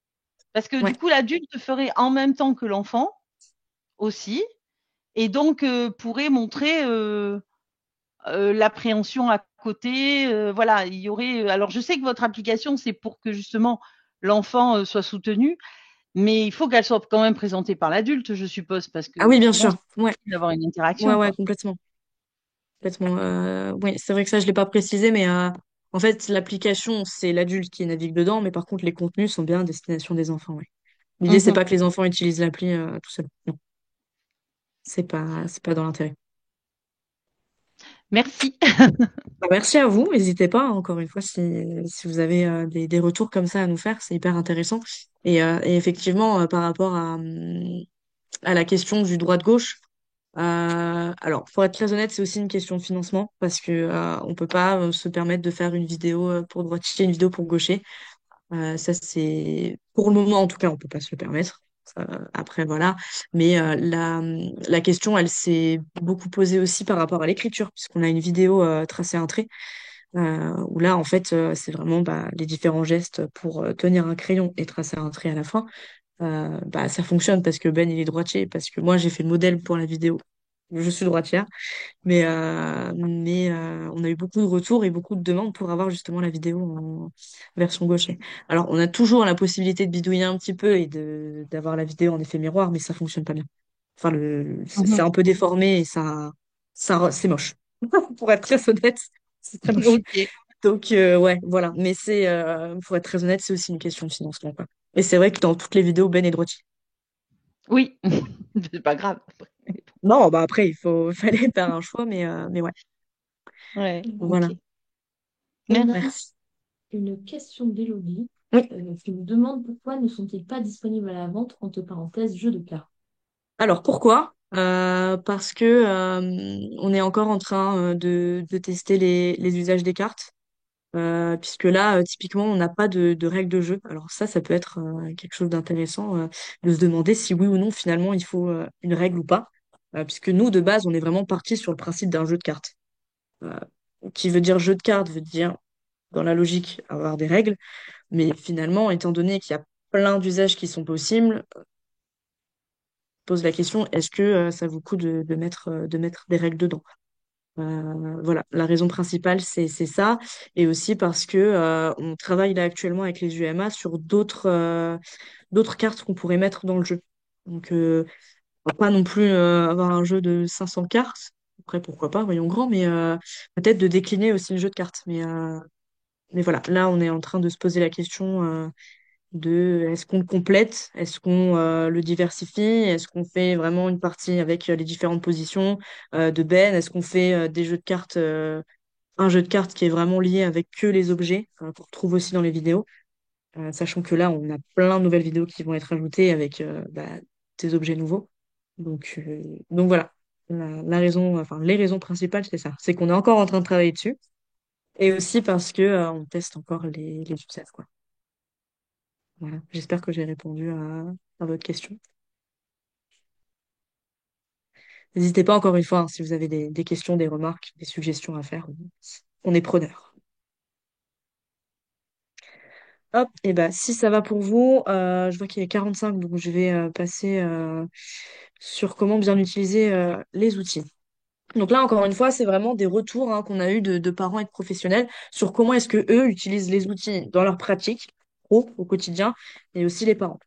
D: parce que du
A: Ouais.
D: coup l'adulte ferait en même temps que l'enfant aussi, et donc pourrait montrer l'appréhension à côté. Voilà, il y aurait. Alors je sais que votre application c'est pour que justement l'enfant soit soutenu, mais il faut qu'elle soit quand même présentée par l'adulte, je suppose, parce
A: Ah
D: que
A: oui, bien
D: autrement,
A: sûr.
D: c'est
A: Ouais.
D: difficile d'avoir une
A: Ouais,
D: interaction,
A: ouais,
D: quoi.
A: complètement. Complètement. Oui, c'est vrai que ça, je l'ai pas précisé, mais en fait, l'application, c'est l'adulte qui navigue dedans, mais par contre, les contenus sont bien à destination des enfants. Ouais. L'idée, c'est
D: Mmh.
A: pas que les enfants utilisent l'appli tout seuls. Non, c'est pas dans l'intérêt.
D: Merci.
A: Bah, merci à vous. N'hésitez pas, hein, encore une fois, si vous avez des retours comme ça à nous faire, c'est hyper intéressant. Et effectivement, par rapport à la question du droit de gauche, alors, pour être très honnête, c'est aussi une question de financement parce que on peut pas se permettre de faire une vidéo pour droitier, une vidéo pour gaucher. Ça, c'est pour le moment, en tout cas, on peut pas se le permettre. Après, voilà. Mais la question, elle s'est beaucoup posée aussi par rapport à l'écriture, puisqu'on a une vidéo tracée à un trait, où là, en fait, c'est vraiment bah, les différents gestes pour tenir un crayon et tracer un trait à la fin. Bah, ça fonctionne parce que Ben, il est droitier, parce que moi, j'ai fait le modèle pour la vidéo. Je suis droitière. Mais on a eu beaucoup de retours et beaucoup de demandes pour avoir justement la vidéo en version gaucher. Alors, on a toujours la possibilité de bidouiller un petit peu et d'avoir la vidéo en effet miroir, mais ça fonctionne pas bien. Enfin, c'est
D: Mhm.
A: un peu déformé et c'est moche. Pour être très honnête, c'est très moche.
D: Ok.
A: Donc, ouais, voilà. Mais pour être très honnête, c'est aussi une question de financement, quoi. Et c'est vrai que dans toutes les vidéos, Ben est droitier.
D: Oui, c'est pas grave.
A: Non, bah après, fallait faire un choix, mais ouais.
D: Ouais,
A: Voilà.
D: ok.
C: On a
D: Merci.
A: Merci.
C: une question d'Élodie
A: Oui.
C: qui nous demande pourquoi ne sont-ils pas disponibles à la vente, entre parenthèses, jeux de cartes.
A: Alors pourquoi? Parce que on est encore en train de tester les usages des cartes, puisque là, typiquement, on n'a pas de règles de jeu. Alors ça peut être quelque chose d'intéressant de se demander si oui ou non, finalement, il faut une règle ou pas. Puisque nous, de base, on est vraiment parti sur le principe d'un jeu de cartes. Euh, qui veut dire jeu de cartes, veut dire, dans la logique, avoir des règles. Mais finalement, étant donné qu'il y a plein d'usages qui sont possibles, pose la question, est-ce que ça vaut le coup de mettre des règles dedans? Voilà, la raison principale, c'est ça. Et aussi parce que on travaille là actuellement avec les UMA sur d'autres cartes qu'on pourrait mettre dans le jeu. Donc, on va pas non plus avoir un jeu de 500 cartes. Après, pourquoi pas, voyons grand, mais peut-être de décliner aussi le jeu de cartes. Mais voilà, là, on est en train de se poser la question de est-ce qu'on le complète, est-ce qu'on le diversifie, est-ce qu'on fait vraiment une partie avec les différentes positions de Ben, est-ce qu'on fait des jeux de cartes, un jeu de cartes qui est vraiment lié avec que les objets, qu'on retrouve aussi dans les vidéos, sachant que là, on a plein de nouvelles vidéos qui vont être ajoutées avec bah, des objets nouveaux. Donc voilà, la raison, enfin les raisons principales, c'est ça, c'est qu'on est encore en train de travailler dessus, et aussi parce que on teste encore les usages, quoi. Voilà, j'espère que j'ai répondu à votre question. N'hésitez pas encore une fois, hein, si vous avez des questions, des remarques, des suggestions à faire, on est preneur. Hop, et ben si ça va pour vous, je vois qu'il est 45, donc je vais passer sur comment bien utiliser les outils. Donc là, encore une fois, c'est vraiment des retours hein, qu'on a eu de parents et de professionnels sur comment est-ce que eux utilisent les outils dans leur pratique au quotidien, et aussi les parents.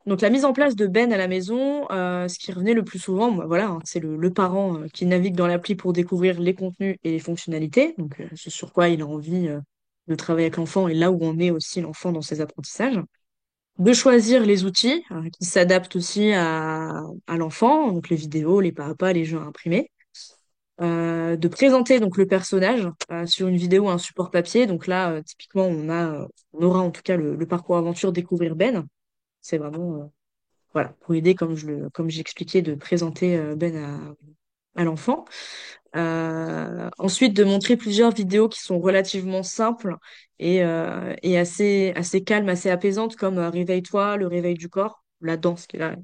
A: Donc la mise en place de Ben à la maison, ce qui revenait le plus souvent, bah, voilà, hein, c'est le parent qui navigue dans l'appli pour découvrir les contenus et les fonctionnalités. Donc c'est sur quoi il a envie de travailler avec l'enfant et là où on est aussi l'enfant dans ses apprentissages. De choisir les outils qui s'adaptent aussi à l'enfant, donc les vidéos, les papas, les jeux à imprimer. De présenter donc le personnage sur une vidéo ou un support papier. Donc là, typiquement, on aura en tout cas le parcours aventure découvrir Ben. C'est vraiment voilà, pour aider, comme j'expliquais, de présenter Ben à l'enfant. Ensuite, de montrer plusieurs vidéos qui sont relativement simples et assez calmes, assez apaisantes, comme Réveille-toi, le réveil du corps, la danse qui est là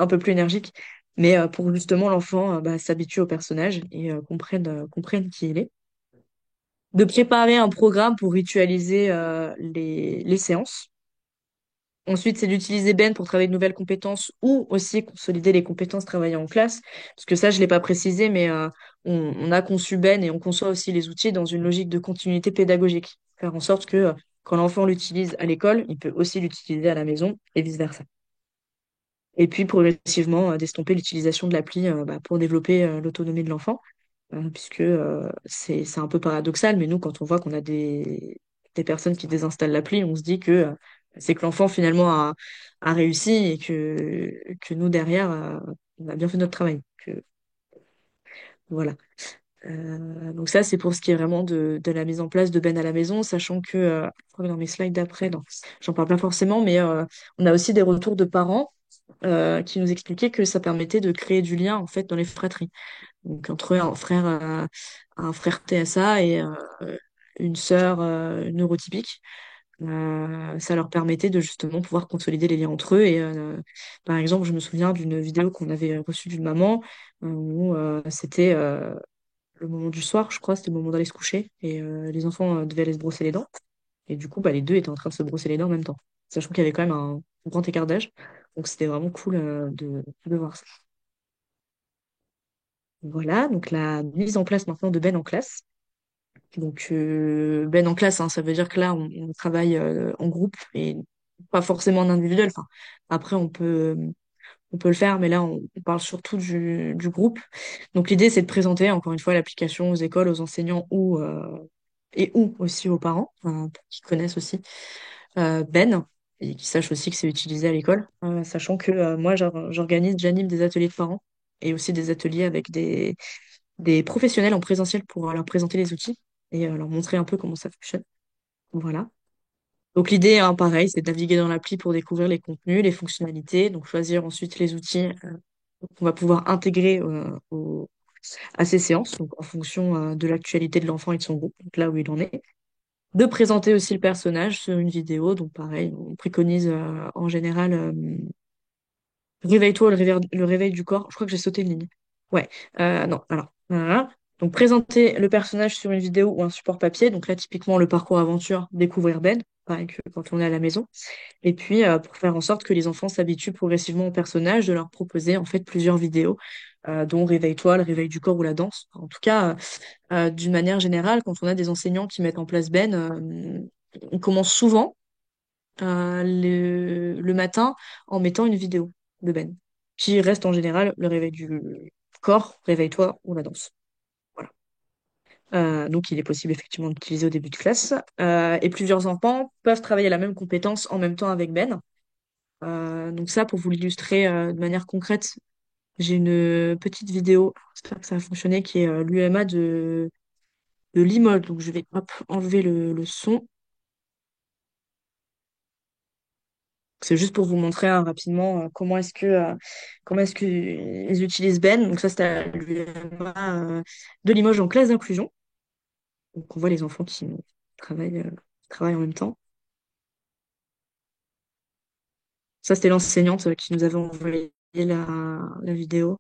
A: un peu plus énergique, mais pour justement l'enfant bah, s'habitue au personnage et comprenne qui il est. De préparer un programme pour ritualiser les séances. Ensuite, c'est d'utiliser Ben pour travailler de nouvelles compétences ou aussi consolider les compétences travaillées en classe. Parce que ça, je ne l'ai pas précisé, mais on a conçu Ben et on conçoit aussi les outils dans une logique de continuité pédagogique. Faire en sorte que quand l'enfant l'utilise à l'école, il peut aussi l'utiliser à la maison et vice-versa. Et puis progressivement, d'estomper l'utilisation de l'appli bah, pour développer l'autonomie de l'enfant. Puisque c'est un peu paradoxal, mais nous, quand on voit qu'on a des personnes qui désinstallent l'appli, on se dit que c'est que l'enfant finalement a réussi et que nous, derrière, on a bien fait notre travail. Voilà. Donc ça, c'est pour ce qui est vraiment de la mise en place de Ben à la maison, sachant que, je crois que dans mes slides d'après, non, j'en parle pas forcément, mais on a aussi des retours de parents qui nous expliquaient que ça permettait de créer du lien en fait dans les fratries. Donc entre un frère TSA et une sœur neurotypique. Ça leur permettait de justement pouvoir consolider les liens entre eux. Et par exemple, je me souviens d'une vidéo qu'on avait reçue d'une maman où c'était le moment du soir, je crois, c'était le moment d'aller se coucher. Et les enfants devaient aller se brosser les dents. Et du coup, bah, les deux étaient en train de se brosser les dents en même temps. Sachant qu'il y avait quand même un grand écart d'âge. Donc c'était vraiment cool de voir ça. Voilà, donc la mise en place maintenant de Ben en classe. Donc Ben en classe, hein, ça veut dire que là, on travaille en groupe et pas forcément en individuel. Enfin, après, on peut le faire, mais là, on parle surtout du groupe. Donc l'idée, c'est de présenter, encore une fois, l'application aux écoles, aux enseignants et ou aussi aux parents, pour qu'ils connaissent aussi Ben et qu'ils sachent aussi que c'est utilisé à l'école. Sachant que moi, j'anime des ateliers de parents et aussi des ateliers avec des professionnels en présentiel pour leur présenter les outils et leur montrer un peu comment ça fonctionne. Voilà. Donc l'idée, hein, pareil, c'est de naviguer dans l'appli pour découvrir les contenus, les fonctionnalités, donc choisir ensuite les outils qu'on va pouvoir intégrer à ces séances, donc en fonction de l'actualité de l'enfant et de son groupe, donc là où il en est. De présenter aussi le personnage sur une vidéo, donc pareil, on préconise en général réveille-toi, le réveil du corps. Je crois que j'ai sauté une ligne. Ouais, non, alors. Voilà. Donc, présenter le personnage sur une vidéo ou un support papier. Donc là, typiquement, le parcours aventure, découvrir Ben, pareil que quand on est à la maison. Et puis, pour faire en sorte que les enfants s'habituent progressivement au personnage, de leur proposer en fait plusieurs vidéos, dont Réveille-toi, le réveil du corps ou la danse. En tout cas, d'une manière générale, quand on a des enseignants qui mettent en place Ben, on commence souvent le matin en mettant une vidéo de Ben, qui reste en général le réveil du corps, réveille-toi ou la danse. Voilà. Donc il est possible effectivement d'utiliser au début de classe. Et plusieurs enfants peuvent travailler la même compétence en même temps avec Ben. Donc ça, pour vous l'illustrer de manière concrète, j'ai une petite vidéo, j'espère que ça va fonctionner, qui est l'UMA de Limoges. Donc je vais hop, enlever le son. C'est juste pour vous montrer rapidement comment est-ce que ils utilisent Ben. Donc ça, c'était à l'UMA de Limoges en classe d'inclusion. Donc on voit les enfants travaillent, euh, qui travaillent en même temps. Ça, c'était l'enseignante qui nous avait envoyé la vidéo.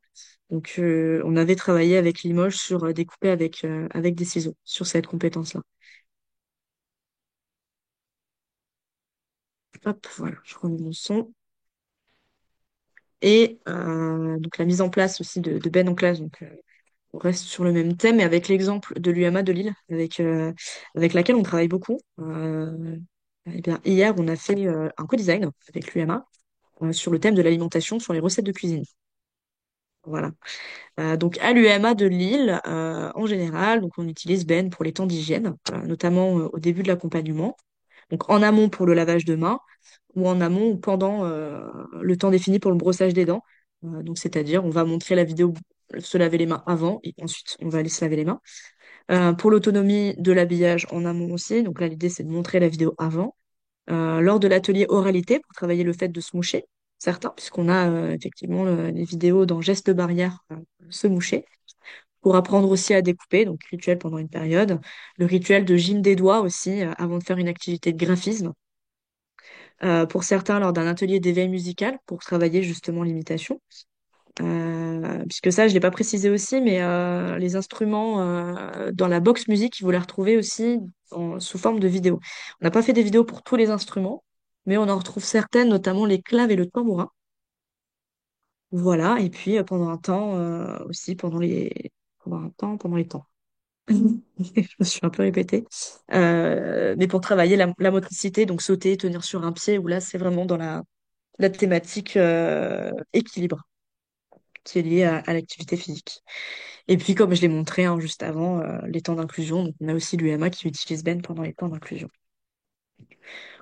A: Donc on avait travaillé avec Limoges sur découper avec des ciseaux sur cette compétence-là. Hop, voilà, je remets mon son. Et donc la mise en place aussi de Ben en classe. Donc on reste sur le même thème, mais avec l'exemple de l'UMA de Lille, avec laquelle on travaille beaucoup. Eh bien, hier, on a fait un co-design avec l'UMA sur le thème de l'alimentation, sur les recettes de cuisine. Voilà. Donc, à l'UMA de Lille, en général, donc on utilise Ben pour les temps d'hygiène, notamment au début de l'accompagnement. Donc, en amont pour le lavage de mains ou en amont ou pendant le temps défini pour le brossage des dents. Donc, c'est-à-dire, on va montrer la vidéo se laver les mains avant et ensuite, on va aller se laver les mains. Pour l'autonomie de l'habillage en amont aussi, donc là l'idée c'est de montrer la vidéo avant. Lors de l'atelier oralité, pour travailler le fait de se moucher, certains, puisqu'on a effectivement les vidéos dans gestes barrières, se moucher. Pour apprendre aussi à découper, donc rituel pendant une période. Le rituel de gym des doigts aussi, avant de faire une activité de graphisme. Pour certains, lors d'un atelier d'éveil musical, pour travailler justement l'imitation. Puisque ça, je l'ai pas précisé aussi, mais les instruments dans la box musique, vous les retrouvez aussi sous forme de vidéo. On n'a pas fait des vidéos pour tous les instruments, mais on en retrouve certaines, notamment les claves et le tambourin. Voilà, et puis pendant un temps aussi, pendant les temps. Je me suis un peu répétée. Mais pour travailler la motricité, donc sauter, tenir sur un pied, où là, c'est vraiment dans la thématique équilibre qui est liée à l'activité physique. Et puis, comme je l'ai montré hein, juste avant, les temps d'inclusion, donc on a aussi l'UMA qui utilise Ben pendant les temps d'inclusion.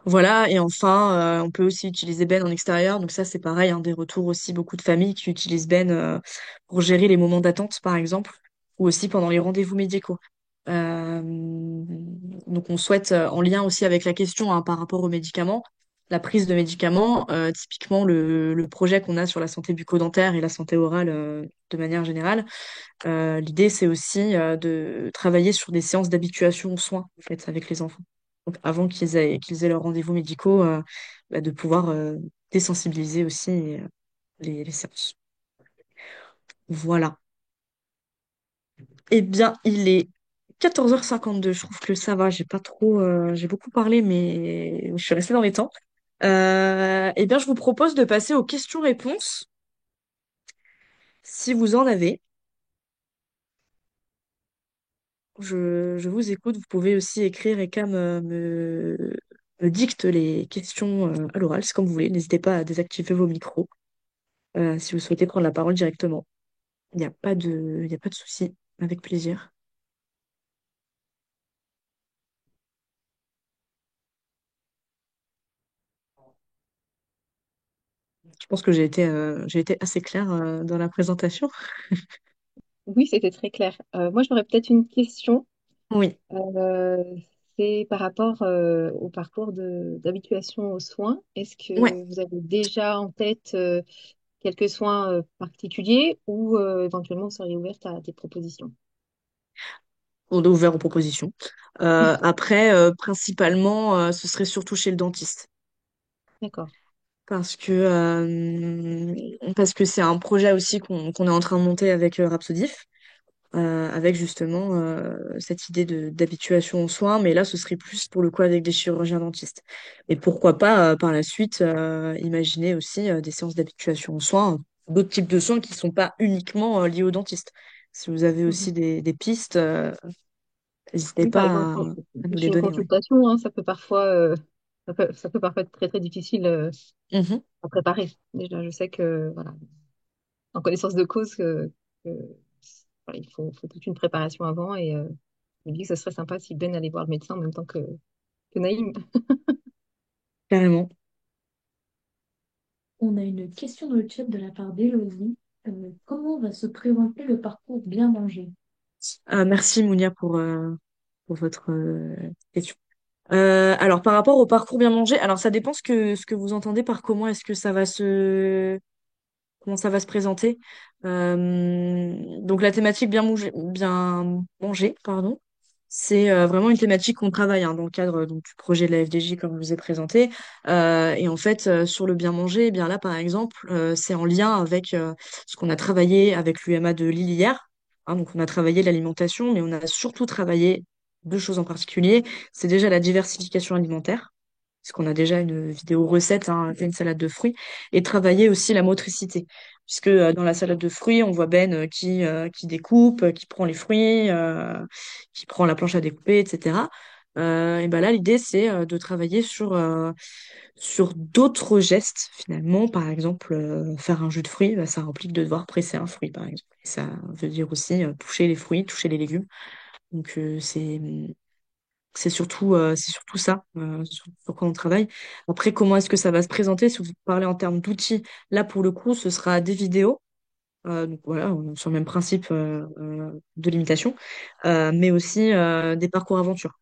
A: Voilà, et enfin, on peut aussi utiliser Ben en extérieur. Donc ça, c'est pareil, hein, des retours aussi, beaucoup de familles qui utilisent Ben pour gérer les moments d'attente, par exemple, ou aussi pendant les rendez-vous médicaux. Euh, donc on souhaite, en lien aussi avec la question hein, par rapport aux médicaments, la prise de médicaments, typiquement le projet qu'on a sur la santé bucco-dentaire et la santé orale de manière générale. L'idée, c'est aussi de travailler sur des séances d'habituation aux soins, en fait, avec les enfants. donc avant qu'ils aient leurs rendez-vous médicaux, bah, de pouvoir désensibiliser aussi les séances. Voilà. Eh bien, il est 14h52. Je trouve que ça va. J'ai pas trop, j'ai beaucoup parlé, mais je suis restée dans les temps. Eh bien, je vous propose de passer aux questions-réponses, si vous en avez. Je vous écoute. Vous pouvez aussi écrire et Cam me dicte les questions à l'oral, c'est comme vous voulez. N'hésitez pas à désactiver vos micros si vous souhaitez prendre la parole directement. Il y a pas de souci. Avec plaisir. Je pense que j'ai été assez claire dans la présentation.
B: Oui, c'était très clair. Moi, j'aurais peut-être une question.
A: Oui.
B: Euh, c'est par rapport au parcours d'habituation aux soins. Est-ce
A: Ouais.
B: que vous avez déjà en tête quelques soins particuliers ou éventuellement vous seriez ouverte à des propositions?
A: On est ouvert aux propositions. Après, principalement, ce serait surtout chez le dentiste.
B: D'accord.
A: Parce que c'est un projet aussi qu'on est en train de monter avec Rhapsodif, avec justement cette idée d'habituation aux soins, mais là ce serait plus pour le coup avec des chirurgiens dentistes. Et pourquoi pas par la suite imaginer aussi des séances d'habituation aux soins, d'autres types de soins qui sont pas uniquement liés au dentiste. Si vous avez
B: Mhm.
A: aussi des pistes, n'hésitez
B: Oui, par
A: pas
B: exemple,
A: à nous les
B: chez une
A: donner. Ouais.
B: consultation, hein, ça peut parfois, ça peut parfois être très très difficile
A: Mhm.
B: à préparer. Déjà, je sais que voilà, en connaissance de cause que, voilà, faut toute une préparation avant et je me dis que ce serait sympa si Ben allait voir le médecin en même temps que Naïm.
A: Carrément.
C: On a une question dans le chat de la part d'Elodie. Comment va se présenter le parcours bien manger?
A: Merci Mounia pour votre question. Alors par rapport au parcours bien mangé, alors ça dépend ce que vous entendez par comment est-ce que comment ça va se présenter. Donc la thématique bien manger, pardon, c'est vraiment une thématique qu'on travaille hein, dans le cadre donc, du projet de la FDJ comme je vous ai présenté. Et en fait, sur le bien manger, eh bien là par exemple, c'est en lien avec ce qu'on a travaillé avec l'UMA de Lille hier. Hein, donc on a travaillé l'alimentation, mais on a surtout travaillé deux choses en particulier. C'est déjà la diversification alimentaire parce qu'on a déjà une vidéo recette, hein, fait une salade de fruits, et travailler aussi la motricité, puisque dans la salade de fruits, on voit Ben qui découpe, qui prend les fruits, qui prend la planche à découper, etc. Et ben là, l'idée, c'est de travailler sur d'autres gestes, finalement. Par exemple, faire un jus de fruits, bah, ça implique de devoir presser un fruit, par exemple. Et ça veut dire aussi toucher les fruits, toucher les légumes. Donc, c'est surtout ça sur quoi on travaille. Après, comment est-ce que ça va se présenter? Si vous parlez en termes d'outils, là, pour le coup, ce sera des vidéos. Donc voilà, on est sur le même principe de limitation, mais aussi des parcours aventure.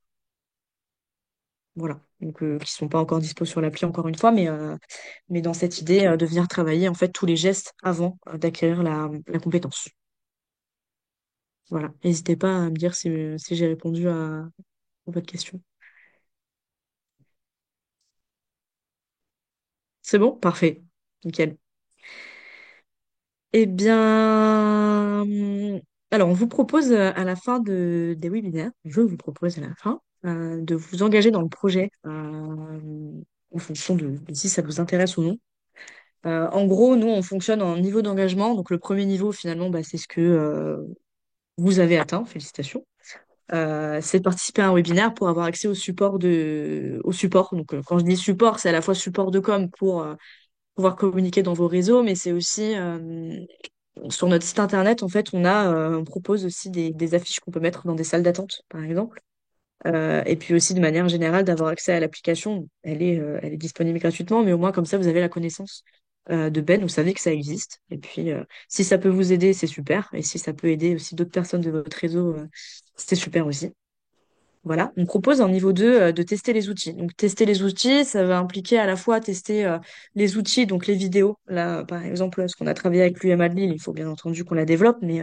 A: Voilà. Donc, qui sont pas encore dispo sur l'appli, encore une fois, mais dans cette idée de venir travailler en fait tous les gestes avant d'acquérir la compétence. Voilà. N'hésitez pas à me dire si j'ai répondu à votre question. C'est bon? Parfait. Nickel. Eh bien, alors on vous propose à la fin des webinaires, je vous propose à la fin de vous engager dans le projet en fonction de si ça vous intéresse ou non. En gros, nous, on fonctionne en niveau d'engagement. Donc le premier niveau, finalement, bah, c'est ce que vous avez atteint. Félicitations. C'est de participer à un webinaire pour avoir accès au support. Donc quand je dis support, c'est à la fois support de com pour pouvoir communiquer dans vos réseaux, mais c'est aussi sur notre site internet, en fait, on propose aussi des affiches qu'on peut mettre dans des salles d'attente, par exemple. Et puis aussi, de manière générale, d'avoir accès à l'application. Elle est disponible gratuitement, mais au moins, comme ça, vous avez la connaissance de Ben, vous savez que ça existe. Et puis, si ça peut vous aider, c'est super. Et si ça peut aider aussi d'autres personnes de votre réseau, c'est super aussi. Voilà, on propose en niveau 2 de tester les outils. Donc tester les outils, ça va impliquer à la fois tester les outils, donc les vidéos. Là, par exemple, ce qu'on a travaillé avec l'UMA de Lille, il faut bien entendu qu'on la développe, mais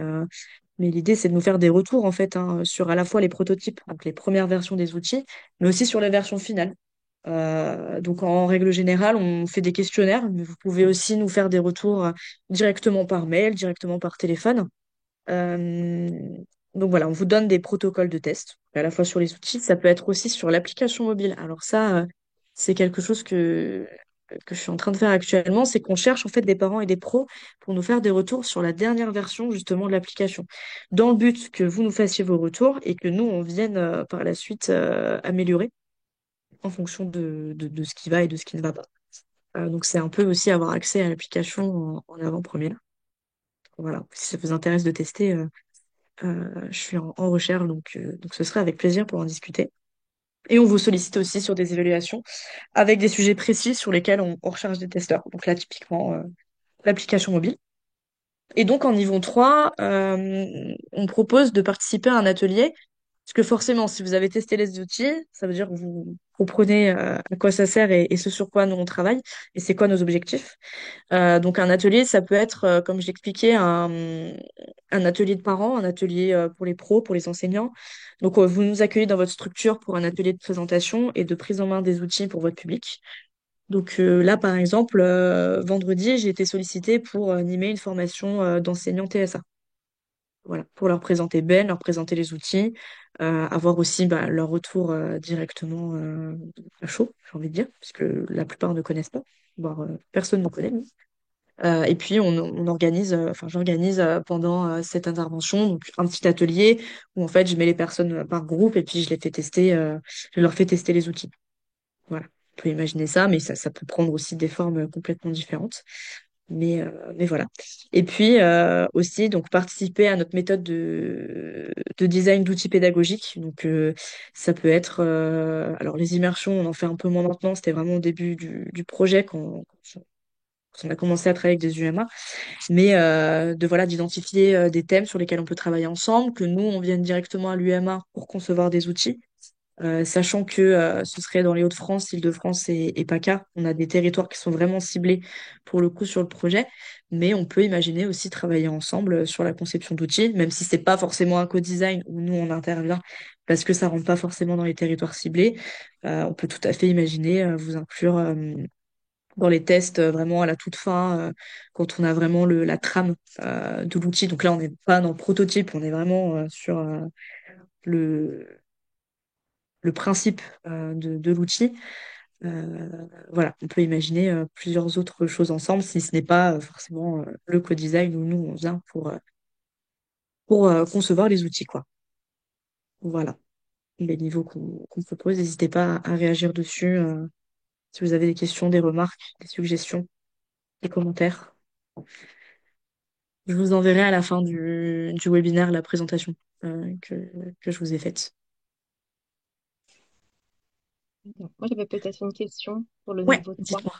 A: Mais l'idée, c'est de nous faire des retours, en fait, hein, sur à la fois les prototypes, donc les premières versions des outils, mais aussi sur les versions finales. Donc, en règle générale, on fait des questionnaires, mais vous pouvez aussi nous faire des retours directement par mail, directement par téléphone. Euh, donc voilà, on vous donne des protocoles de test, à la fois sur les outils, ça peut être aussi sur l'application mobile. Alors ça, c'est quelque chose que je suis en train de faire actuellement, c'est qu'on cherche en fait des parents et des pros pour nous faire des retours sur la dernière version justement de l'application, dans le but que vous nous fassiez vos retours et que nous, on vienne par la suite améliorer en fonction de ce qui va et de ce qui ne va pas. Donc c'est un peu aussi avoir accès à l'application en avant-première. Voilà, si ça vous intéresse de tester. Je suis en recherche, donc ce serait avec plaisir pour en discuter. Et on vous sollicite aussi sur des évaluations avec des sujets précis sur lesquels on recherche des testeurs. Donc là, typiquement, l'application mobile. Et donc, en niveau 3, on propose de participer à un atelier. Parce que forcément, si vous avez testé les outils, ça veut dire que vous comprenez à quoi ça sert et ce sur quoi nous on travaille et c'est quoi nos objectifs. Donc un atelier, ça peut être, comme je l'expliquais, un atelier de parents, un atelier pour les pros, pour les enseignants. Donc vous nous accueillez dans votre structure pour un atelier de présentation et de prise en main des outils pour votre public. Donc là, par exemple, vendredi, j'ai été sollicitée pour animer une formation d'enseignants TSA. Voilà, pour leur présenter Ben, leur présenter les outils, avoir aussi bah, leur retour directement à chaud, j'ai envie de dire, puisque la plupart ne connaissent pas, voire personne ne connaît. Et puis on organise, enfin j'organise pendant cette intervention donc un petit atelier où en fait je mets les personnes par groupe et puis je les fais tester, je leur fais tester les outils. Voilà, on peut imaginer ça, mais ça peut prendre aussi des formes complètement différentes. Mais voilà. Et puis aussi donc participer à notre méthode de design d'outils pédagogiques. Donc ça peut être alors les immersions, on en fait un peu moins maintenant. C'était vraiment au début du projet quand on a commencé à travailler avec des UMA mais de voilà d'identifier des thèmes sur lesquels on peut travailler ensemble, que nous on vienne directement à l'UMA pour concevoir des outils, sachant que ce serait dans les Hauts-de-France, Île-de-France et PACA, on a des territoires qui sont vraiment ciblés pour le coup sur le projet, mais on peut imaginer aussi travailler ensemble sur la conception d'outils, même si c'est pas forcément un co-design où nous on intervient parce que ça rentre pas forcément dans les territoires ciblés, on peut tout à fait imaginer vous inclure dans les tests vraiment à la toute fin, quand on a vraiment la trame de l'outil. Donc là, on n'est pas dans le prototype, on est vraiment sur le, le principe de l'outil. Euh, voilà, on peut imaginer plusieurs autres choses ensemble, si ce n'est pas forcément le co-design où nous, on vient pour concevoir les outils, quoi. Voilà, les niveaux qu'on propose. N'hésitez pas à réagir dessus si vous avez des questions, des remarques, des suggestions, des commentaires. Je vous enverrai à la fin du webinaire la présentation que je vous ai faite.
B: Moi, j'avais peut-être une question pour le
A: Ouais,
B: niveau 3.
A: dites-moi.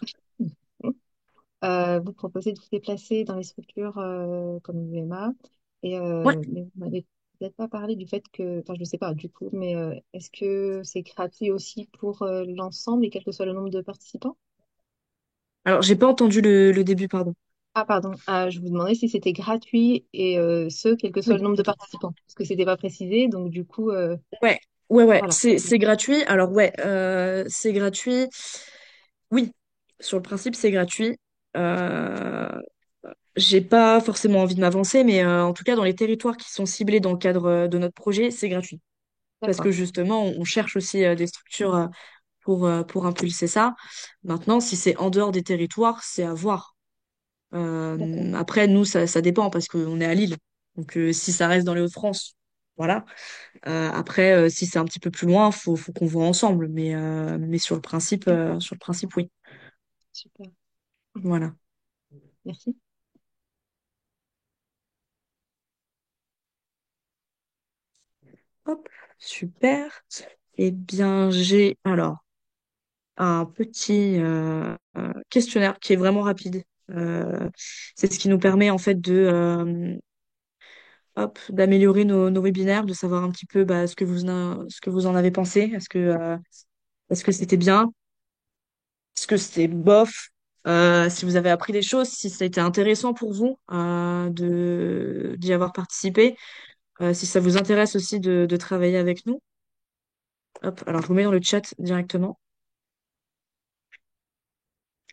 B: Vous proposez de vous déplacer dans les structures comme l'UMA,
A: Ouais.
B: mais vous m'avez peut-être pas parlé du fait que, enfin, je ne sais pas du coup, mais est-ce que c'est gratuit aussi pour l'ensemble et quel que soit le nombre de participants?
A: Alors, j'ai pas entendu le début, pardon.
B: Ah, pardon, je vous demandais si c'était gratuit et ce, quel que soit le
A: Oui.
B: nombre de participants, parce que c'était pas précisé, donc du coup,
A: Ouais, ouais,
B: voilà.
A: c'est gratuit. Alors, ouais, c'est gratuit. Oui, sur le principe, c'est gratuit. Euh, j'ai pas forcément envie de m'avancer, mais en tout cas, dans les territoires qui sont ciblés dans le cadre de notre projet, c'est gratuit. Parce que
B: D'accord.
A: justement, on cherche aussi des structures pour impulser ça. Maintenant, si c'est en dehors des territoires, c'est à voir.
B: D'accord.
A: Après, nous, ça dépend parce qu'on est à Lille. Donc, si ça reste dans les Hauts-de-France, voilà. Après, si c'est un petit peu plus loin, faut qu'on voit ensemble. Mais
B: D'accord.
A: sur le principe, oui.
B: Super.
A: Voilà.
B: Merci.
A: Hop, super. Eh bien, j'ai alors un petit questionnaire qui est vraiment rapide. C'est ce qui nous permet en fait d'améliorer nos webinaires, de savoir un petit peu bah, ce que vous en avez pensé. Est-ce que c'était bien? Est-ce que c'était bof? si vous avez appris des choses, si ça a été intéressant pour vous d'y avoir participé, si ça vous intéresse aussi de travailler avec nous. Hop, alors je vous mets dans le chat directement.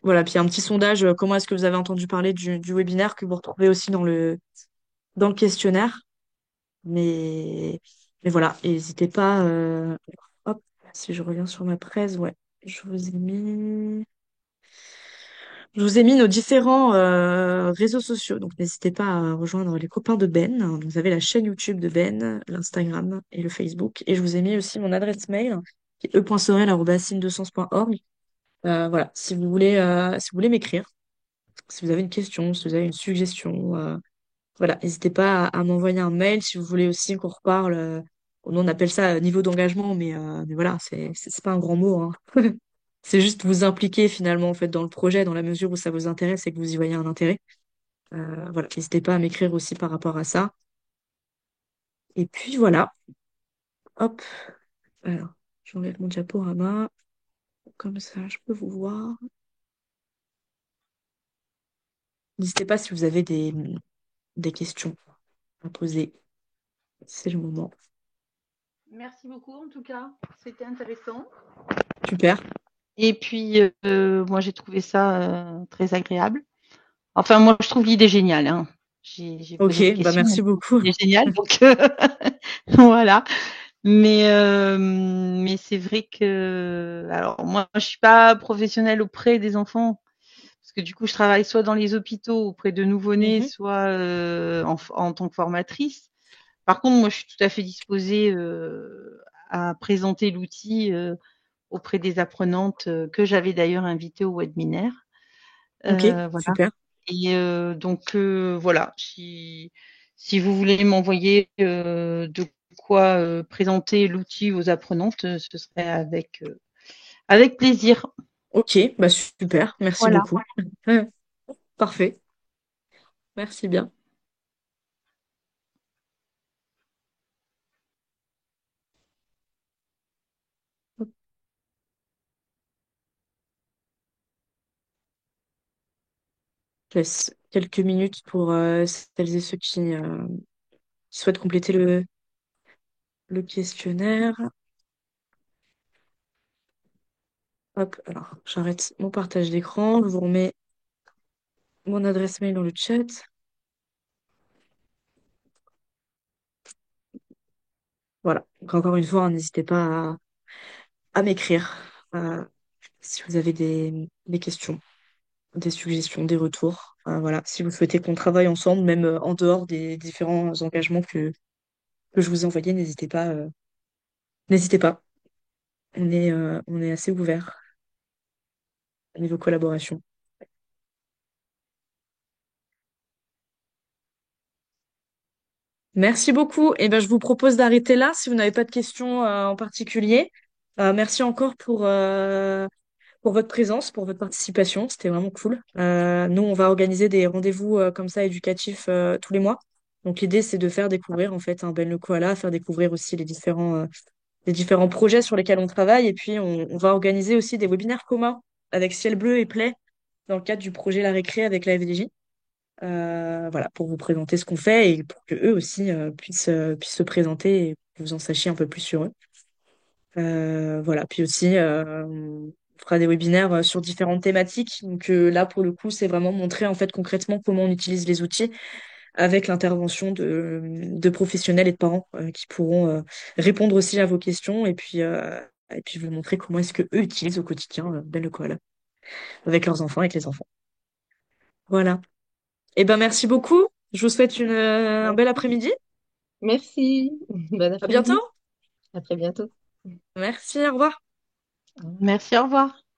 A: Voilà, puis il y a un petit sondage, comment est-ce que vous avez entendu parler du webinaire que vous retrouvez aussi dans le questionnaire. Mais, mais voilà, et n'hésitez pas. Hop, si je reviens sur ma presse, ouais, je vous ai mis. Je vous ai mis nos différents réseaux sociaux, donc n'hésitez pas à rejoindre les copains de Ben. Vous avez la chaîne YouTube de Ben, l'Instagram et le Facebook. Et je vous ai mis aussi mon adresse mail, qui est e.sorel@signe2sens.org. Voilà, si vous voulez m'écrire, si vous avez une question, si vous avez une suggestion, voilà, n'hésitez pas à m'envoyer un mail si vous voulez aussi qu'on reparle. Nous, on appelle ça niveau d'engagement, mais voilà, c'est pas un grand mot, hein. C'est juste vous impliquer finalement en fait dans le projet, dans la mesure où ça vous intéresse et que vous y voyez un intérêt. Voilà, n'hésitez pas à m'écrire aussi par rapport à ça. Et puis voilà, hop. Alors, j'enlève mon diaporama, comme ça je peux vous voir. N'hésitez pas si vous avez des questions à poser. C'est le moment.
D: Merci beaucoup en tout cas, c'était intéressant.
A: Super.
D: Et puis, moi j'ai trouvé ça très agréable. Enfin, moi je trouve l'idée géniale, hein. J'ai
A: Ok,
D: posé des
A: bah
D: questions, mais
A: merci beaucoup.
D: l'idée est géniale, donc voilà. Mais c'est vrai que, alors moi je suis pas professionnelle auprès des enfants, parce que du coup je travaille soit dans les hôpitaux auprès de nouveau-nés,
A: Mhm.
D: soit en tant que formatrice. Par contre, moi je suis tout à fait disposée à présenter l'outil auprès des apprenantes que j'avais d'ailleurs invitées au webinaire.
A: Ok,
D: Voilà.
A: super.
D: Et donc voilà, si vous voulez m'envoyer de quoi présenter l'outil aux apprenantes, ce serait avec plaisir.
A: Ok, bah super, merci
D: Voilà.
A: beaucoup. Parfait, merci bien. Je laisse quelques minutes pour celles et ceux qui souhaitent compléter le questionnaire. Hop, alors j'arrête mon partage d'écran, je vous remets mon adresse mail dans le chat. Voilà, donc encore une fois, hein, n'hésitez pas à m'écrire si vous avez des questions, des suggestions, des retours. Voilà, si vous souhaitez qu'on travaille ensemble, même en dehors des différents engagements que je vous ai envoyés, n'hésitez pas. N'hésitez pas. On est assez ouvert au niveau collaboration. Merci beaucoup. Et ben, je vous propose d'arrêter là si vous n'avez pas de questions en particulier. Merci encore pour votre présence, pour votre participation. C'était vraiment cool. Nous, on va organiser des rendez-vous comme ça éducatifs tous les mois. Donc l'idée, c'est de faire découvrir en fait un Ben le Koala, faire découvrir aussi les différents projets sur lesquels on travaille. Et puis, on va organiser aussi des webinaires communs avec Ciel Bleu et Play dans le cadre du projet La Récré avec la FDJ. Voilà, pour vous présenter ce qu'on fait et pour que eux aussi puissent se présenter et que vous en sachiez un peu plus sur eux. Voilà, puis aussi, on fera des webinaires sur différentes thématiques. Donc là, pour le coup, c'est vraiment montrer en fait concrètement comment on utilise les outils avec l'intervention de professionnels et de parents qui pourront répondre aussi à vos questions et puis vous montrer comment est-ce que eux utilisent au quotidien Ben le Koala avec leurs enfants, avec les enfants. Voilà. Eh ben, merci beaucoup. Je vous souhaite un bel
B: Merci.
A: après-midi.
B: Merci. Bon
A: À bientôt.
B: après-midi. À très bientôt.
A: Merci, au revoir.
B: Au revoir.
D: Merci, au revoir.